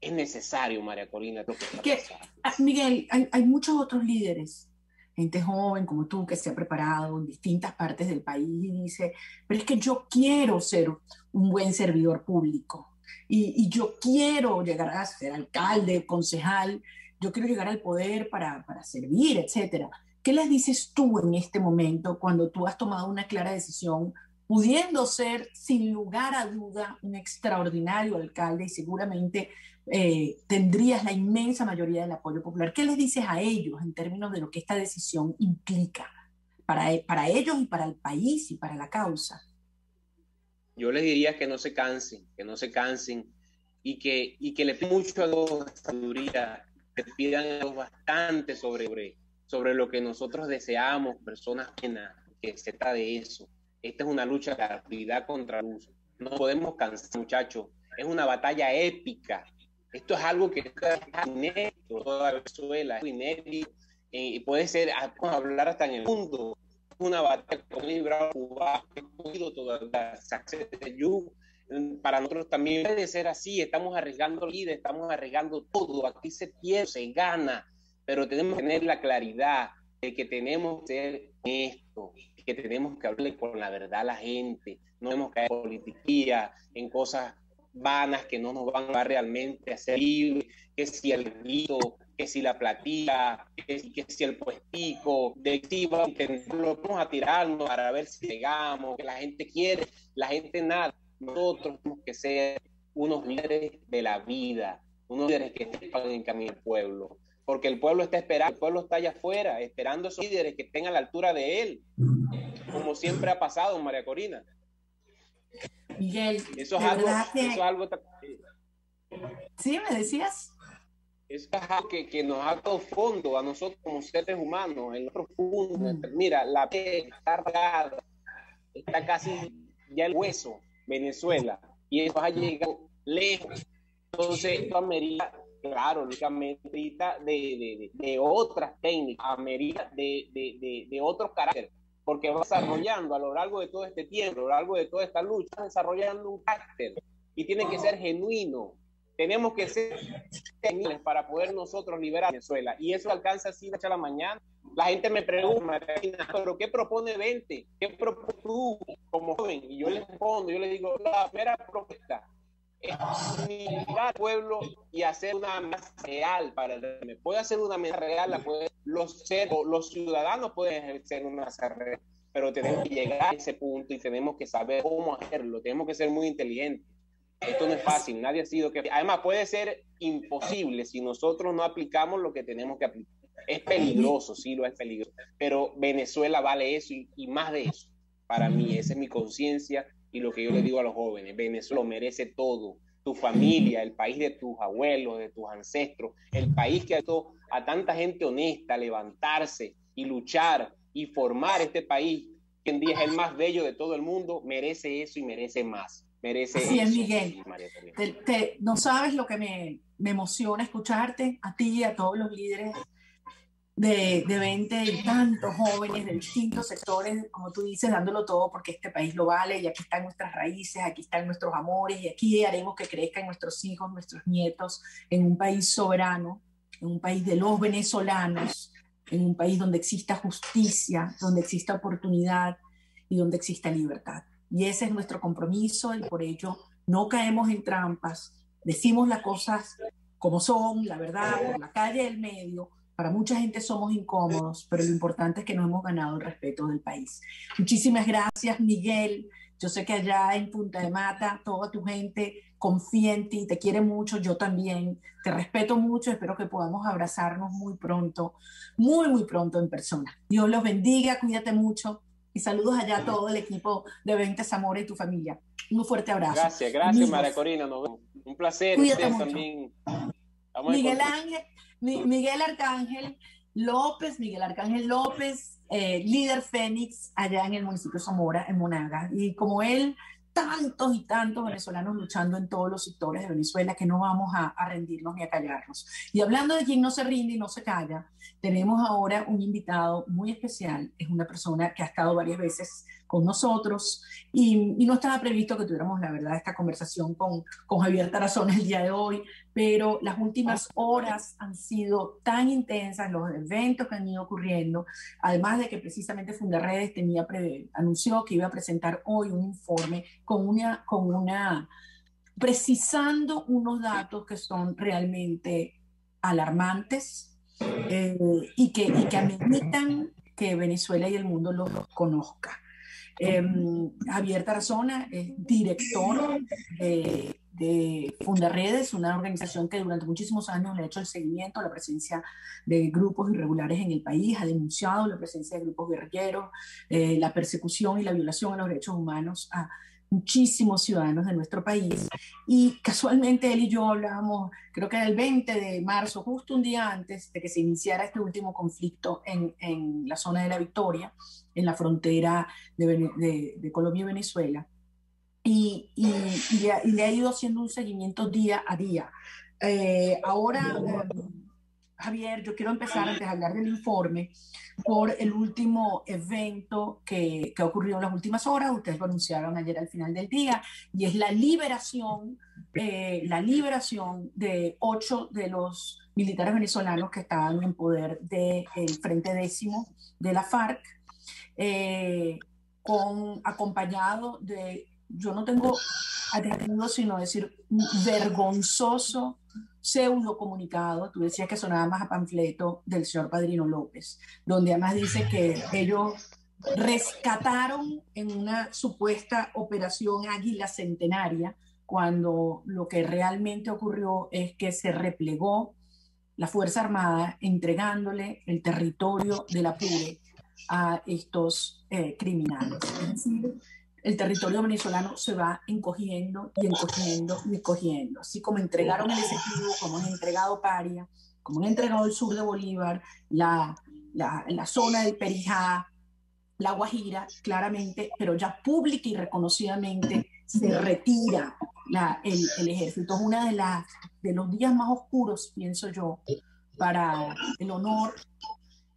Es necesario, María Corina, lo que está pasando. Miguel, hay muchos otros líderes, gente joven como tú que se ha preparado en distintas partes del país y dice, pero es que yo quiero ser un buen servidor público y yo quiero llegar a ser alcalde, concejal, yo quiero llegar al poder para servir, etc. ¿Qué les dices tú en este momento cuando tú has tomado una clara decisión, pudiendo ser sin lugar a duda un extraordinario alcalde y seguramente tendrías la inmensa mayoría del apoyo popular? ¿Qué les dices a ellos en términos de lo que esta decisión implica para ellos y para el país y para la causa? Yo les diría que no se cansen y que le pidan mucho a Dios sabiduría, que pidan a Dios bastante sobre lo que nosotros deseamos, personas buenas, que se trata de eso. Esta es una lucha de la oscuridad contra la luz. No podemos cansar, muchachos. es una batalla épica. Esto es algo que es inédito en toda Venezuela, es inédito, y puede ser, podemos hablar hasta en el mundo. Es una batalla que ha librado Cuba, todavía para nosotros también puede ser así. Estamos arriesgando vida, estamos arriesgando todo. Aquí se pierde, se gana, pero tenemos que tener la claridad de que tenemos que ser honestos, que tenemos que hablarle con la verdad a la gente. No tenemos que caer en politiquía, en cosas vanas que no nos van a llevar realmente a ser libres, que si el grito, que si la platilla, que si el puestico, de si vamos a tirarnos para ver si llegamos, que la gente quiere, la gente nada. Nosotros tenemos que ser unos líderes de la vida, unos líderes que estén en camino del pueblo, porque el pueblo está esperando, el pueblo está allá afuera, esperando a esos líderes que estén a la altura de él, como siempre ha pasado, María Corina. Miguel, eso es algo. ¿Sí me decías? Eso es algo que nos ha dado fondo a nosotros como seres humanos, en lo profundo. Mira, la piel está regada, está casi ya el hueso, Venezuela, y eso ha llegado lejos. Entonces, esto amerita, claro, amerita de otras técnicas, amerita de otros caracteres, porque va desarrollando a lo largo de todo este tiempo, a lo largo de toda esta lucha, desarrollando un carácter, y tiene que ser genuino. Tenemos que ser genuinos para poder nosotros liberar a Venezuela, y eso alcanza así de noche a la mañana. La gente me pregunta, ¿pero qué propone 20? ¿Qué propones tú como joven? Y yo les respondo, yo les digo, la primera propuesta es unir al pueblo y hacer una amenaza real para el régimen. Puede hacer una amenaza real, los ciudadanos pueden ejercer una amenaza real, pero tenemos que llegar a ese punto y tenemos que saber cómo hacerlo, tenemos que ser muy inteligentes. Esto no es fácil, nadie ha sido que... Además, puede ser imposible si nosotros no aplicamos lo que tenemos que aplicar. Es peligroso, sí lo es peligroso, pero Venezuela vale eso y más de eso. Para mí, esa es mi conciencia y lo que yo le digo a los jóvenes. Venezuela merece todo, tu familia, el país de tus abuelos, de tus ancestros, el país que ha hecho a tanta gente honesta levantarse y luchar y formar este país, que hoy en día es el más bello de todo el mundo, merece eso y merece más. Merece Así eso, es, Miguel. No sabes lo que me emociona escucharte, a ti y a todos los líderes de 20 y tantos jóvenes de distintos sectores, como tú dices, dándolo todo porque este país lo vale, y aquí están nuestras raíces, aquí están nuestros amores, y aquí haremos que crezcan nuestros hijos, nuestros nietos, en un país soberano, en un país de los venezolanos, en un país donde exista justicia, donde exista oportunidad y donde exista libertad. Y ese es nuestro compromiso, y por ello no caemos en trampas, decimos las cosas como son, la verdad, por la calle del medio. Para mucha gente somos incómodos, pero lo importante es que nos hemos ganado el respeto del país. Muchísimas gracias, Miguel. Yo sé que allá en Punta de Mata toda tu gente confía en ti, te quiere mucho, yo también. Te respeto mucho, espero que podamos abrazarnos muy pronto, muy, muy pronto en persona. Dios los bendiga, cuídate mucho. Y saludos allá a todo el equipo de 20 Zamora y tu familia. Un fuerte abrazo. Gracias, María Corina. Un placer. Cuídate mucho. También. Miguel Arcángel López, líder Fénix allá en el municipio de Zamora, en Monagas. Y como él, tantos y tantos venezolanos luchando en todos los sectores de Venezuela, que no vamos a rendirnos ni a callarnos. Y hablando de quien no se rinde y no se calla, tenemos ahora un invitado muy especial. Es una persona que ha estado varias veces con nosotros y no estaba previsto que tuviéramos, la verdad, esta conversación con Javier Tarazona el día de hoy, pero las últimas horas han sido tan intensas, los eventos que han ido ocurriendo, además de que precisamente Fundaredes anunció que iba a presentar hoy un informe precisando unos datos que son realmente alarmantes y que ameritan que Venezuela y el mundo los conozca. Javier Tarazona es director de Fundaredes, una organización que durante muchísimos años le ha hecho el seguimiento a la presencia de grupos irregulares en el país, ha denunciado la presencia de grupos guerrilleros, la persecución y la violación a los derechos humanos a muchísimos ciudadanos de nuestro país. Y casualmente él y yo hablábamos, creo que era el 20 de marzo, justo un día antes de que se iniciara este último conflicto en la zona de La Victoria, en la frontera de Colombia y Venezuela. le ha ido haciendo un seguimiento día a día. Ahora, Javier, yo quiero empezar, antes de hablar del informe, por el último evento que ha ocurrido en las últimas horas. Ustedes lo anunciaron ayer al final del día, y es la liberación de 8 de los militares venezolanos que estaban en poder del Frente Décimo de la FARC, acompañado de, yo no tengo adjetivo sino decir, un vergonzoso pseudo comunicado. Tú decías que sonaba más a panfleto del señor Padrino López, donde además dice que ellos rescataron en una supuesta operación Águila Centenaria, cuando lo que realmente ocurrió es que se replegó la Fuerza Armada entregándole el territorio del Apure a estos criminales. Es decir, el territorio venezolano se va encogiendo y encogiendo y encogiendo. Así como entregaron el Esequibo, como han entregado Paria, como han entregado el sur de Bolívar, la zona del Perijá, la Guajira, claramente, pero ya pública y reconocidamente se retira el ejército. Es uno de los días más oscuros, pienso yo, para el honor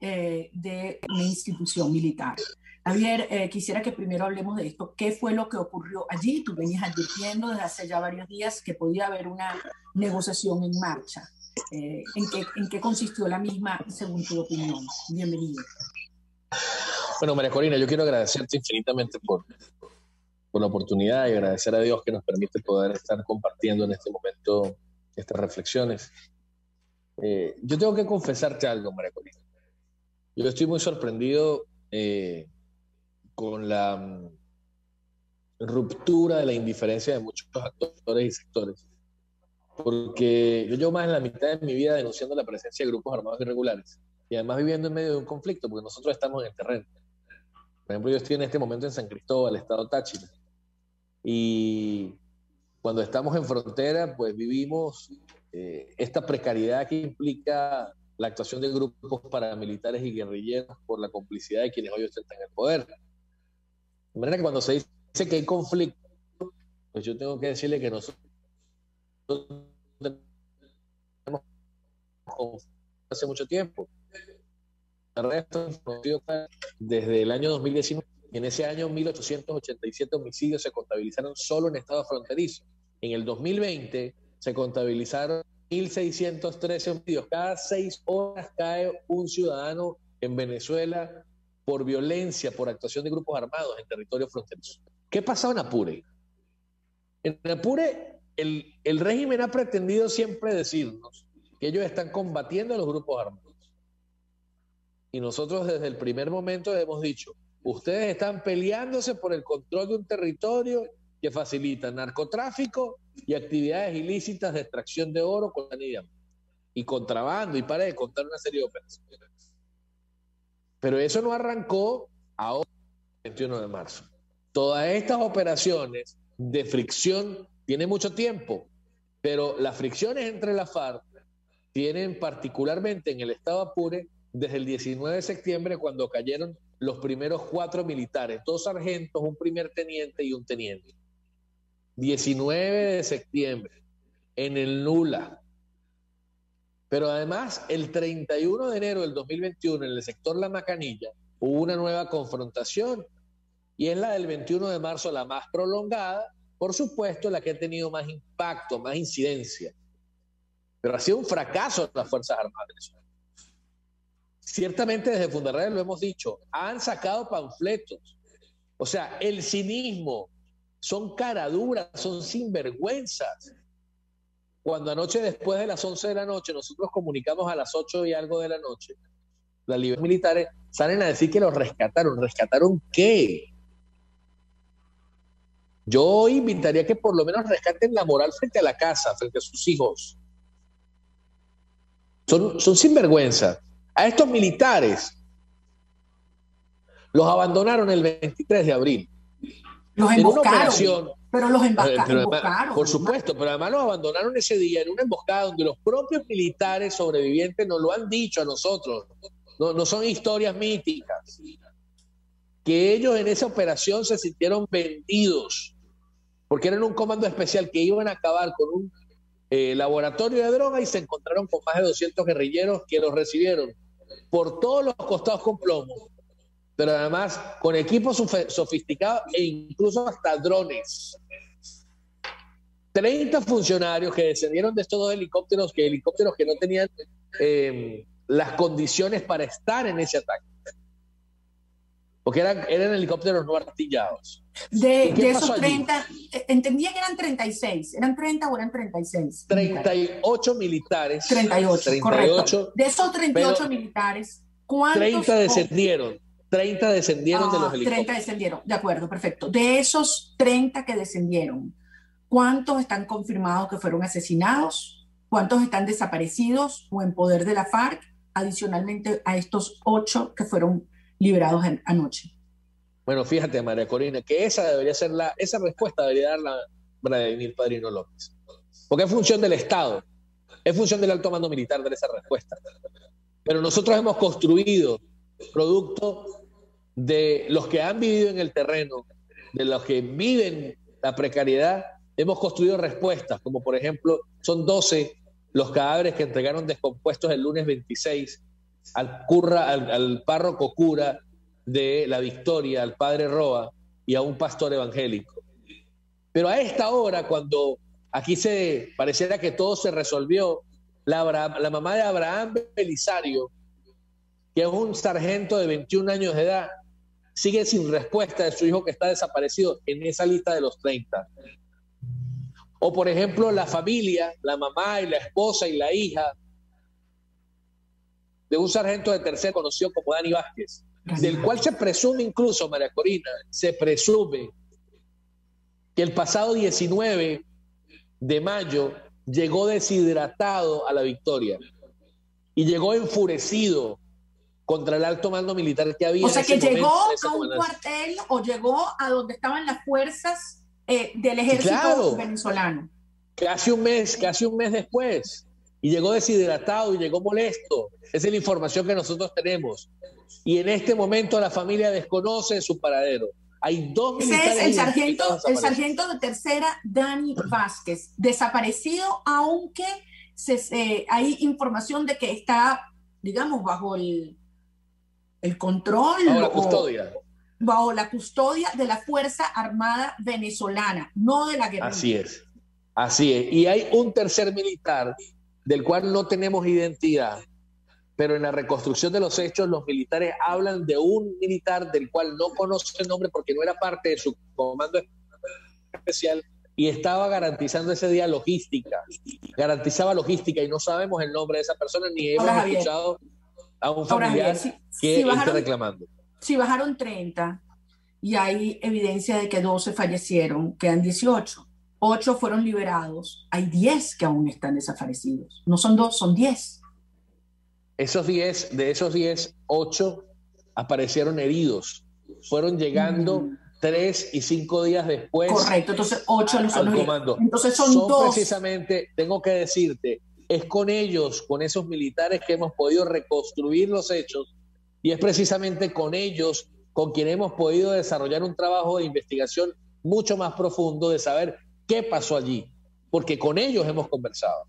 de una institución militar. Javier, quisiera que primero hablemos de esto. ¿Qué fue lo que ocurrió allí? Tú venías advirtiendo desde hace ya varios días que podía haber una negociación en marcha. ¿En qué consistió la misma, según tu opinión? Bienvenido. Bueno, María Corina, yo quiero agradecerte infinitamente por la oportunidad y agradecer a Dios que nos permite poder estar compartiendo en este momento estas reflexiones. Yo tengo que confesarte algo, María Corina. Yo estoy muy sorprendido con la ruptura de la indiferencia de muchos actores y sectores, porque yo llevo más de la mitad de mi vida denunciando la presencia de grupos armados irregulares y además viviendo en medio de un conflicto, porque nosotros estamos en el terreno. Por ejemplo, yo estoy en este momento en San Cristóbal, estado Táchira, y cuando estamos en frontera, pues vivimos esta precariedad que implica la actuación de grupos paramilitares y guerrilleros por la complicidad de quienes hoy ostentan el poder. De manera que cuando se dice que hay conflicto, pues yo tengo que decirle que nosotros tenemos hace mucho tiempo. Desde el año 2019, en ese año 1.887 homicidios se contabilizaron solo en estado fronterizo. En el 2020 se contabilizaron 1.613 homicidios. Cada 6 horas cae un ciudadano en Venezuela por violencia, por actuación de grupos armados en territorio fronterizo. ¿Qué pasó en Apure? En Apure, el régimen ha pretendido siempre decirnos que ellos están combatiendo a los grupos armados. Y nosotros desde el primer momento hemos dicho, ustedes están peleándose por el control de un territorio que facilita narcotráfico y actividades ilícitas de extracción de oro con y contrabando, y para de contar una serie de operaciones. Pero eso no arrancó ahora, el 21 de marzo. Todas estas operaciones de fricción tienen mucho tiempo, pero las fricciones entre la FARC tienen particularmente en el estado Apure desde el 19 de septiembre, cuando cayeron los primeros 4 militares, 2 sargentos, un primer teniente y un teniente. 19 de septiembre, en el Nula. Pero además, el 31 de enero del 2021, en el sector La Macanilla, hubo una nueva confrontación, y es la del 21 de marzo, la más prolongada, por supuesto, la que ha tenido más impacto, más incidencia. Pero ha sido un fracaso de las Fuerzas Armadas venezolanas. Ciertamente desde Fundarredes lo hemos dicho, han sacado panfletos. O sea, el cinismo, son caraduras, son sinvergüenzas. Cuando anoche, después de las 11 de la noche, nosotros comunicamos a las 8 y algo de la noche, las libres militares salen a decir que los rescataron. ¿Rescataron qué? Yo invitaría que por lo menos rescaten la moral frente a la casa, frente a sus hijos. Son sinvergüenzas. A estos militares los abandonaron el 23 de abril. Los emboscaron, pero los emboscaron. Por supuesto, pero además los abandonaron ese día en una emboscada donde los propios militares sobrevivientes nos lo han dicho a nosotros. No son historias míticas. Que ellos en esa operación se sintieron vendidos. porque eran un comando especial que iban a acabar con un laboratorio de droga y se encontraron con más de 200 guerrilleros que los recibieron por todos los costados con plomo, pero además con equipos sofisticados e incluso hasta drones. 30 funcionarios que descendieron de estos dos helicópteros que no tenían las condiciones para estar en ese ataque, porque eran helicópteros no artillados. De esos 30, entendía que eran 36, ¿eran 30 o eran 36? 38 militares. 38, correcto. De esos 38 militares, ¿cuántos? 30 descendieron de los helicópteros. 30 descendieron, de acuerdo, perfecto. De esos 30 que descendieron, ¿cuántos están confirmados que fueron asesinados? ¿Cuántos están desaparecidos o en poder de la FARC? Adicionalmente a estos 8 que fueron liberados anoche. Bueno, fíjate, María Corina, que esa respuesta debería darla Vladimir Padrino López. Porque es función del Estado, es función del alto mando militar dar esa respuesta. Pero nosotros hemos construido, producto de los que han vivido en el terreno, de los que viven la precariedad, hemos construido respuestas, como por ejemplo, son 12 los cadáveres que entregaron descompuestos el lunes 26 al párroco cura de La Victoria, al padre Roa y a un pastor evangélico. Pero a esta hora, cuando aquí pareciera que todo se resolvió, la mamá de Abraham Belisario, que es un sargento de 21 años de edad, sigue sin respuesta de su hijo que está desaparecido en esa lista de los 30. O por ejemplo, la familia, la mamá y la esposa y la hija de un sargento de tercera conocido como Dani Vázquez, del cual se presume incluso, María Corina, se presume que el pasado 19 de mayo llegó deshidratado a La Victoria y llegó enfurecido contra el alto mando militar que había. O sea, que llegó a un cuartel o llegó a donde estaban las fuerzas del ejército venezolano. Casi un mes después. Y llegó deshidratado y llegó molesto. Esa es la información que nosotros tenemos. Y en este momento la familia desconoce su paradero. Hay 2 militares. Ese es el sargento de tercera, Dani Vázquez, desaparecido, aunque hay información de que está, digamos, bajo el control. Bajo la custodia. Bajo la custodia de la Fuerza Armada Venezolana, no de la guerrilla. Así es. Y hay un tercer militar del cual no tenemos identidad, pero en la reconstrucción de los hechos los militares hablan de un militar del cual no conoce el nombre porque no era parte de su comando especial y estaba garantizando ese día garantizaba logística y no sabemos el nombre de esa persona ni hemos escuchado a un familiar que esté reclamando. Si bajaron 30 y hay evidencia de que 12 fallecieron, quedan 18. 8 fueron liberados, hay 10 que aún están desaparecidos. No son 2, son 10. De esos 10, 8 aparecieron heridos. Fueron llegando 3 y 5 días después. Correcto, entonces 8 no son los comando. Entonces son 2. Precisamente, tengo que decirte, es con ellos, con esos militares que hemos podido reconstruir los hechos y es precisamente con ellos con quien hemos podido desarrollar un trabajo de investigación mucho más profundo de saber qué pasó allí, porque con ellos hemos conversado.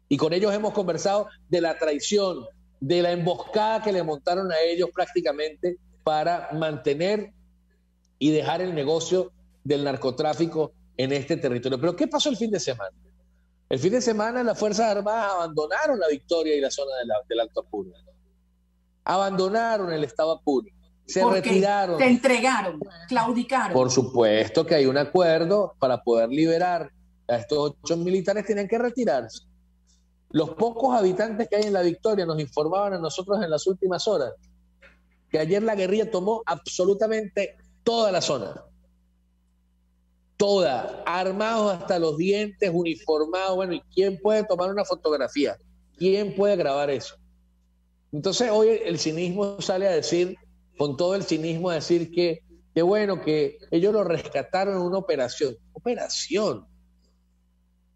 Y con ellos hemos conversado de la traición, de la emboscada que le montaron a ellos prácticamente para mantener y dejar el negocio del narcotráfico en este territorio. Pero ¿qué pasó el fin de semana? El fin de semana las Fuerzas Armadas abandonaron La Victoria y la zona del Alto Apure. Abandonaron el estado Apure. Se retiraron. Se entregaron, claudicaron. Por supuesto que hay un acuerdo para poder liberar a estos 8 militares, tienen que retirarse. Los pocos habitantes que hay en La Victoria nos informaban a nosotros en las últimas horas que ayer la guerrilla tomó absolutamente toda la zona. Toda, armados hasta los dientes, uniformados. Bueno, ¿y quién puede tomar una fotografía? ¿Quién puede grabar eso? Entonces hoy el cinismo sale a decir, con todo el cinismo, a decir que bueno, que ellos lo rescataron en una operación. ¿Operación?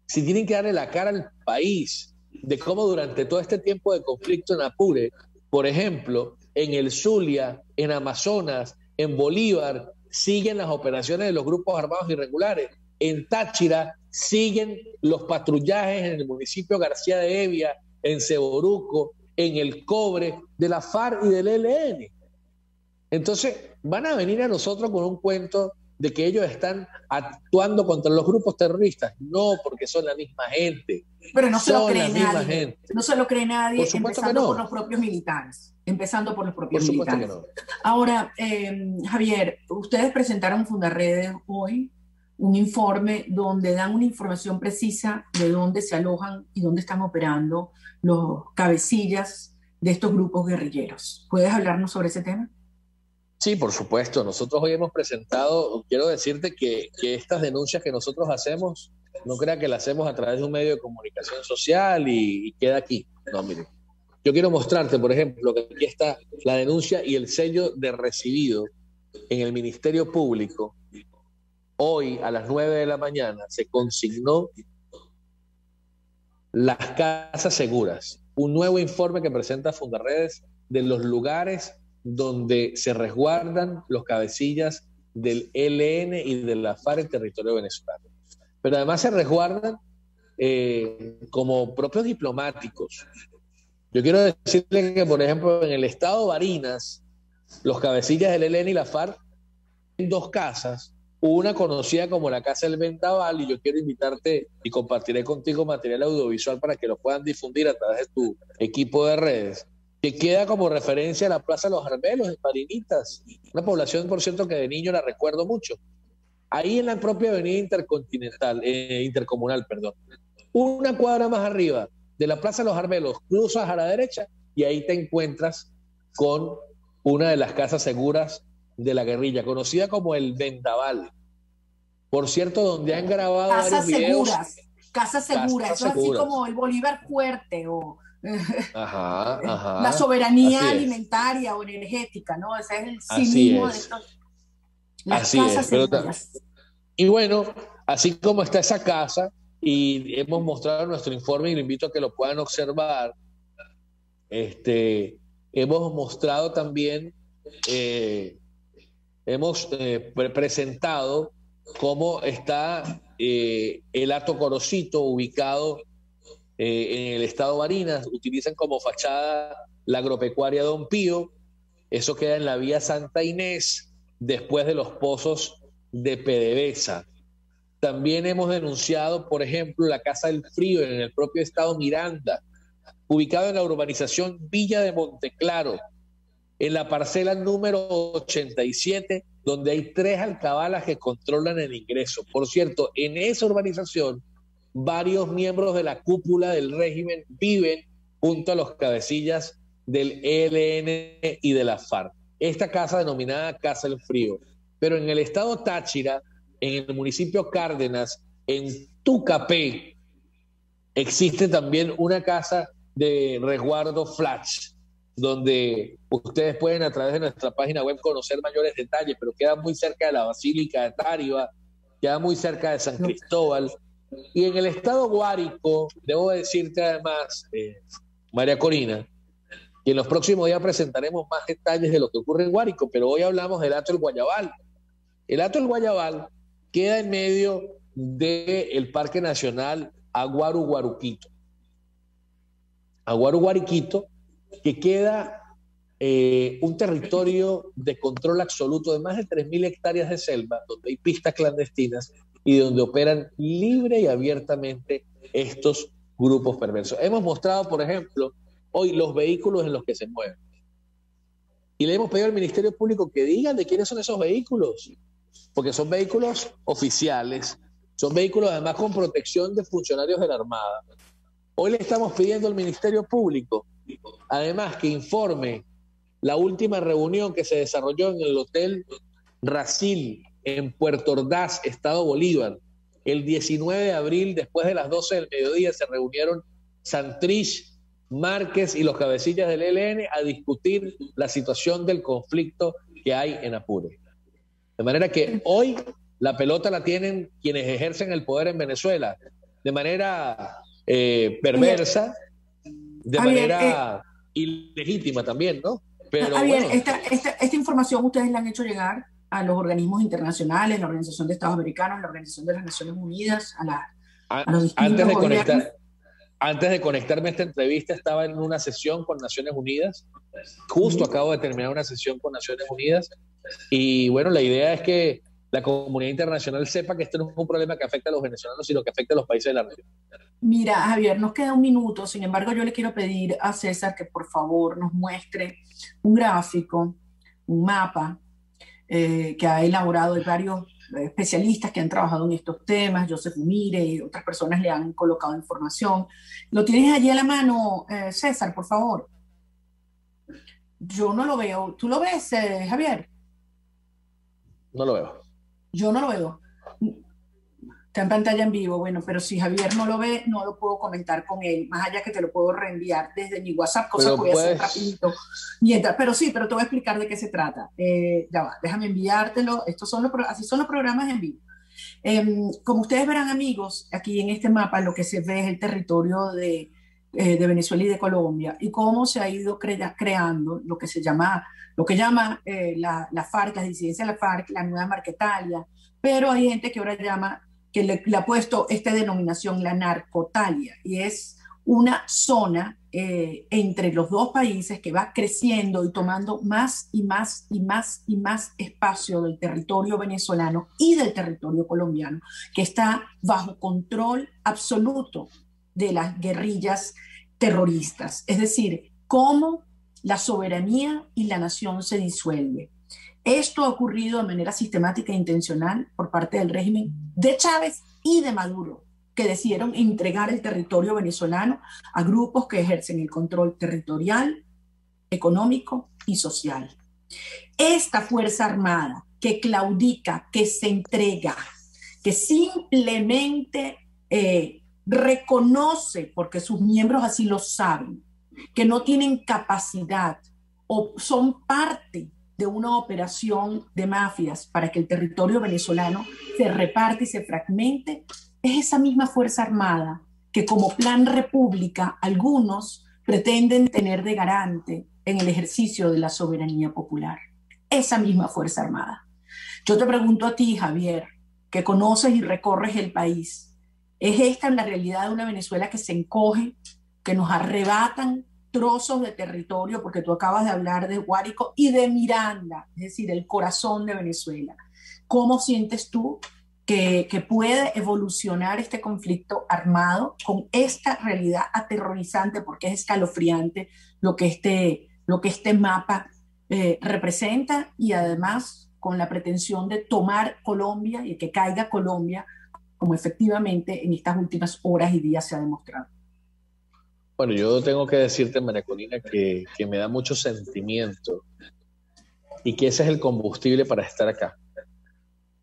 Si tienen que darle la cara al país de cómo durante todo este tiempo de conflicto en Apure, por ejemplo, en el Zulia, en Amazonas, en Bolívar, siguen las operaciones de los grupos armados irregulares. En Táchira siguen los patrullajes en el municipio García de Evia, en Ceboruco, en El Cobre, de la FARC y del ELN. Entonces, van a venir a nosotros con un cuento de que ellos están actuando contra los grupos terroristas. No, porque son la misma gente. Pero no se lo cree nadie. No se lo cree nadie, empezando por los propios militares. Empezando por los propios militares. Por supuesto que no. Ahora, Javier, ustedes presentaron Fundarredes hoy un informe donde dan una información precisa de dónde se alojan y dónde están operando los cabecillas de estos grupos guerrilleros. ¿Puedes hablarnos sobre ese tema? Sí, por supuesto. Nosotros hoy hemos presentado, quiero decirte que estas denuncias que nosotros hacemos, no crea que las hacemos a través de un medio de comunicación social y queda aquí. No, mire. Yo quiero mostrarte, por ejemplo, que aquí está la denuncia y el sello de recibido en el Ministerio Público. Hoy, a las 9 de la mañana, se consignó las casas seguras. Un nuevo informe que presenta Fundarredes de los lugares donde se resguardan los cabecillas del ELN y de la FARC en territorio venezolano. Pero además se resguardan como propios diplomáticos. Yo quiero decirle que, por ejemplo, en el estado Barinas, los cabecillas del ELN y la FARC en 2 casas, una conocida como la Casa del Vendaval, y yo quiero invitarte y compartiré contigo material audiovisual para que lo puedan difundir a través de tu equipo de redes, que queda como referencia a la Plaza de los Arbelos, en Marinitas, una población, por cierto, que de niño la recuerdo mucho. Ahí en la propia avenida intercomunal, una cuadra más arriba de la Plaza de los Arbelos, cruzas a la derecha y ahí te encuentras con una de las casas seguras de la guerrilla, conocida como el Vendaval. Por cierto, donde han grabado varios videos. Casas seguras, eso es así como el Bolívar Fuerte o ajá, la soberanía alimentaria o energética, ¿no? Ese es el cinismo de estos. Las casas seguras. Y bueno, así como está esa casa, y hemos mostrado nuestro informe y lo invito a que lo puedan observar, hemos mostrado también, hemos presentado cómo está el Hato Corocito ubicado en el estado Barinas. Utilizan como fachada la agropecuaria Don Pío. Eso queda en la vía Santa Inés, después de los pozos de PDVSA. También hemos denunciado, por ejemplo, la Casa del Frío en el propio estado Miranda, ubicado en la urbanización Villa de Monteclaro, en la parcela número 87, donde hay 3 alcabalas que controlan el ingreso. Por cierto, en esa urbanización, varios miembros de la cúpula del régimen viven junto a los cabecillas del ELN y de la FARC. Esta casa denominada Casa del Frío. Pero en el estado Táchira, en el municipio Cárdenas, en Tucapé, existe también una casa de resguardo flash, donde ustedes pueden a través de nuestra página web conocer mayores detalles, pero queda muy cerca de la Basílica de Táriba, queda muy cerca de San Cristóbal. Y en el estado Guárico, debo decirte además, María Corina, que en los próximos días presentaremos más detalles de lo que ocurre en Guárico, pero hoy hablamos del Hato del Guayabal. El Hato del Guayabal queda en medio del Parque Nacional Aguaru-Guaruquito. Aguaru-Guariquito, que queda un territorio de control absoluto de más de 3.000 hectáreas de selva, donde hay pistas clandestinas y donde operan libre y abiertamente estos grupos perversos. Hemos mostrado, por ejemplo, hoy los vehículos en los que se mueven. Y le hemos pedido al Ministerio Público que digan de quiénes son esos vehículos, porque son vehículos oficiales, son vehículos además con protección de funcionarios de la Armada. Hoy le estamos pidiendo al Ministerio Público, además, que informe la última reunión que se desarrolló en el Hotel Racil en Puerto Ordaz, Estado Bolívar. El 19 de abril, después de las 12 del mediodía, se reunieron Santrich, Márquez y los cabecillas del ELN a discutir la situación del conflicto que hay en Apure. De manera que hoy la pelota la tienen quienes ejercen el poder en Venezuela, de manera perversa, de manera ilegítima también, ¿no? Pero Javier, bueno. esta información ustedes la han hecho llegar a los organismos internacionales, la Organización de Estados Americanos, la Organización de las Naciones Unidas, a los distintos gobiernos. Antes de conectarme a esta entrevista, estaba en una sesión con Naciones Unidas. Justo acabo de terminar una sesión con Naciones Unidas. Y bueno, la idea es que la comunidad internacional sepa que esto no es un problema que afecta a los venezolanos, sino que afecta a los países de la región. Mira, Javier, nos queda un minuto. Sin embargo, yo le quiero pedir a César que por favor nos muestre un gráfico, un mapa que ha elaborado varios especialistas que han trabajado en estos temas, Joseph Umire y otras personas le han colocado información. ¿Lo tienes allí a la mano, César, por favor? Yo no lo veo. ¿Tú lo ves, Javier? No lo veo. Yo no lo veo. Está en pantalla en vivo, bueno, pero si Javier no lo ve, no lo puedo comentar con él, más allá que te lo puedo reenviar desde mi WhatsApp, cosa que voy a hacer rapidito. Pero te voy a explicar de qué se trata. Ya va, déjame enviártelo. Así son los programas en vivo. Como ustedes verán, amigos, aquí en este mapa lo que se ve es el territorio de Venezuela y de Colombia y cómo se ha ido creando lo que llama la FARC, las disidencias de la FARC, la nueva Marquetalia, pero hay gente que ahora llama, que le ha puesto esta denominación, la narcotalia, y es una zona entre los dos países que va creciendo y tomando más y más y más y más espacio del territorio venezolano y del territorio colombiano, que está bajo control absoluto de las guerrillas terroristas. Es decir, cómo la soberanía y la nación se disuelve. Esto ha ocurrido de manera sistemática e intencional por parte del régimen de Chávez y de Maduro, que decidieron entregar el territorio venezolano a grupos que ejercen el control territorial, económico y social. Esta Fuerza Armada que claudica, que se entrega, que simplemente reconoce, porque sus miembros así lo saben, que no tienen capacidad o son parte de una operación de mafias para que el territorio venezolano se reparte y se fragmente, es esa misma Fuerza Armada que como plan república algunos pretenden tener de garante en el ejercicio de la soberanía popular. Esa misma Fuerza Armada. Yo te pregunto a ti, Javier, que conoces y recorres el país, ¿es esta la realidad de una Venezuela que se encoge, que nos arrebatan trozos de territorio, porque tú acabas de hablar de Guárico y de Miranda, es decir, el corazón de Venezuela? ¿Cómo sientes tú que puede evolucionar este conflicto armado con esta realidad aterrorizante, porque es escalofriante lo que este mapa representa, y además con la pretensión de tomar Colombia y que caiga Colombia, como efectivamente en estas últimas horas y días se ha demostrado? Bueno, yo tengo que decirte, María Corina, que me da mucho sentimiento y que ese es el combustible para estar acá.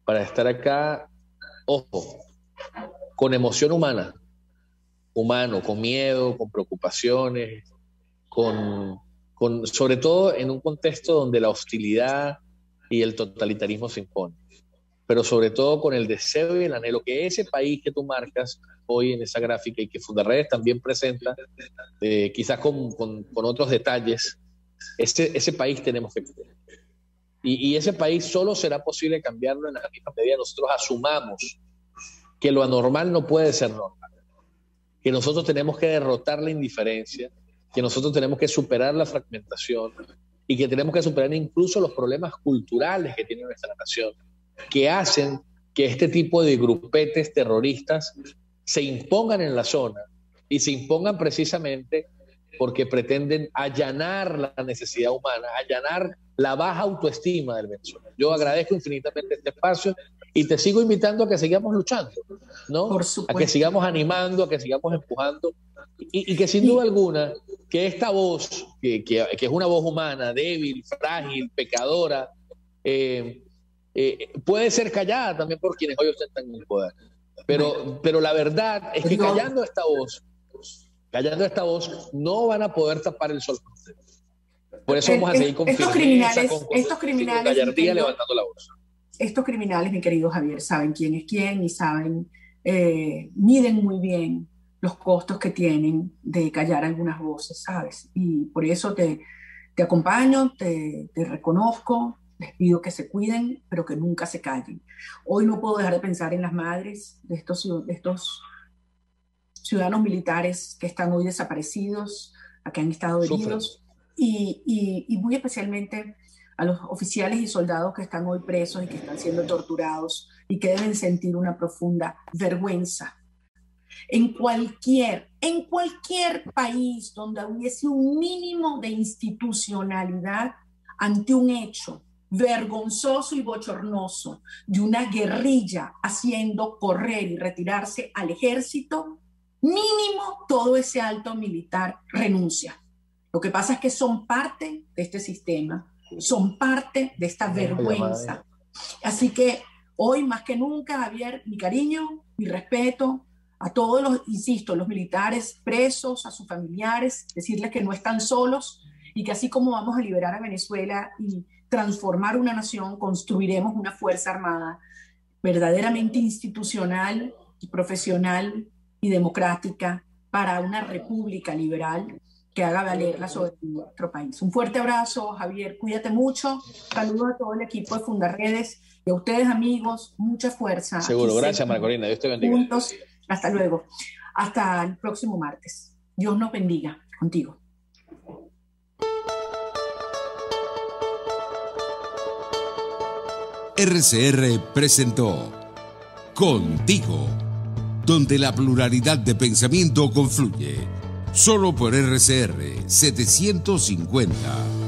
Para estar acá, ojo, con emoción humano, con miedo, con preocupaciones, sobre todo en un contexto donde la hostilidad y el totalitarismo se imponen, pero sobre todo con el deseo y el anhelo que ese país que tú marcas hoy en esa gráfica y que Fundarredes también presenta, quizás con otros detalles, ese país tenemos que cambiar. Y ese país solo será posible cambiarlo en la misma medida nosotros asumamos que lo anormal no puede ser normal, que nosotros tenemos que derrotar la indiferencia, que nosotros tenemos que superar la fragmentación y que tenemos que superar incluso los problemas culturales que tiene nuestra nación, que hacen que este tipo de grupetes terroristas se impongan en la zona y se impongan precisamente porque pretenden allanar la necesidad humana, allanar la baja autoestima del venezolano. Yo agradezco infinitamente este espacio y te sigo invitando a que sigamos luchando, ¿no? Por supuesto. A que sigamos animando, a que sigamos empujando y que sin duda alguna que esta voz, que es una voz humana, débil, frágil, pecadora, puede ser callada también por quienes hoy ostentan el poder. Pero la verdad es que callando esta voz, no van a poder tapar el sol. Por eso vamos a seguir con firmeza, con gallardía, levantando la voz. Estos criminales, mi querido Javier, saben quién es quién y saben, miden muy bien los costos que tienen de callar algunas voces, ¿sabes? Y por eso te acompaño, te reconozco, Les pido que se cuiden, pero que nunca se callen. Hoy no puedo dejar de pensar en las madres de estos ciudadanos militares que están hoy desaparecidos, a que han estado heridos, y muy especialmente a los oficiales y soldados que están hoy presos y que están siendo torturados y que deben sentir una profunda vergüenza. En cualquier país donde hubiese un mínimo de institucionalidad ante un hecho vergonzoso y bochornoso de una guerrilla haciendo correr y retirarse al ejército, mínimo todo ese alto militar renuncia. Lo que pasa es que son parte de este sistema, son parte de esta vergüenza. Así que hoy más que nunca, Javier, mi cariño, mi respeto a todos los, insisto, los militares presos, a sus familiares, decirles que no están solos y que así como vamos a liberar a Venezuela y transformar una nación, construiremos una fuerza armada verdaderamente institucional y profesional y democrática para una república liberal que haga valer la soberanía de nuestro país. Un fuerte abrazo, Javier, cuídate mucho. Saludos a todo el equipo de Fundaredes y a ustedes, amigos, mucha fuerza. Seguro, gracias, María Corina. Dios te bendiga. Juntos, hasta luego. Hasta el próximo martes. Dios nos bendiga. Contigo. RCR presentó Contigo, donde la pluralidad de pensamiento confluye. Solo por RCR 750.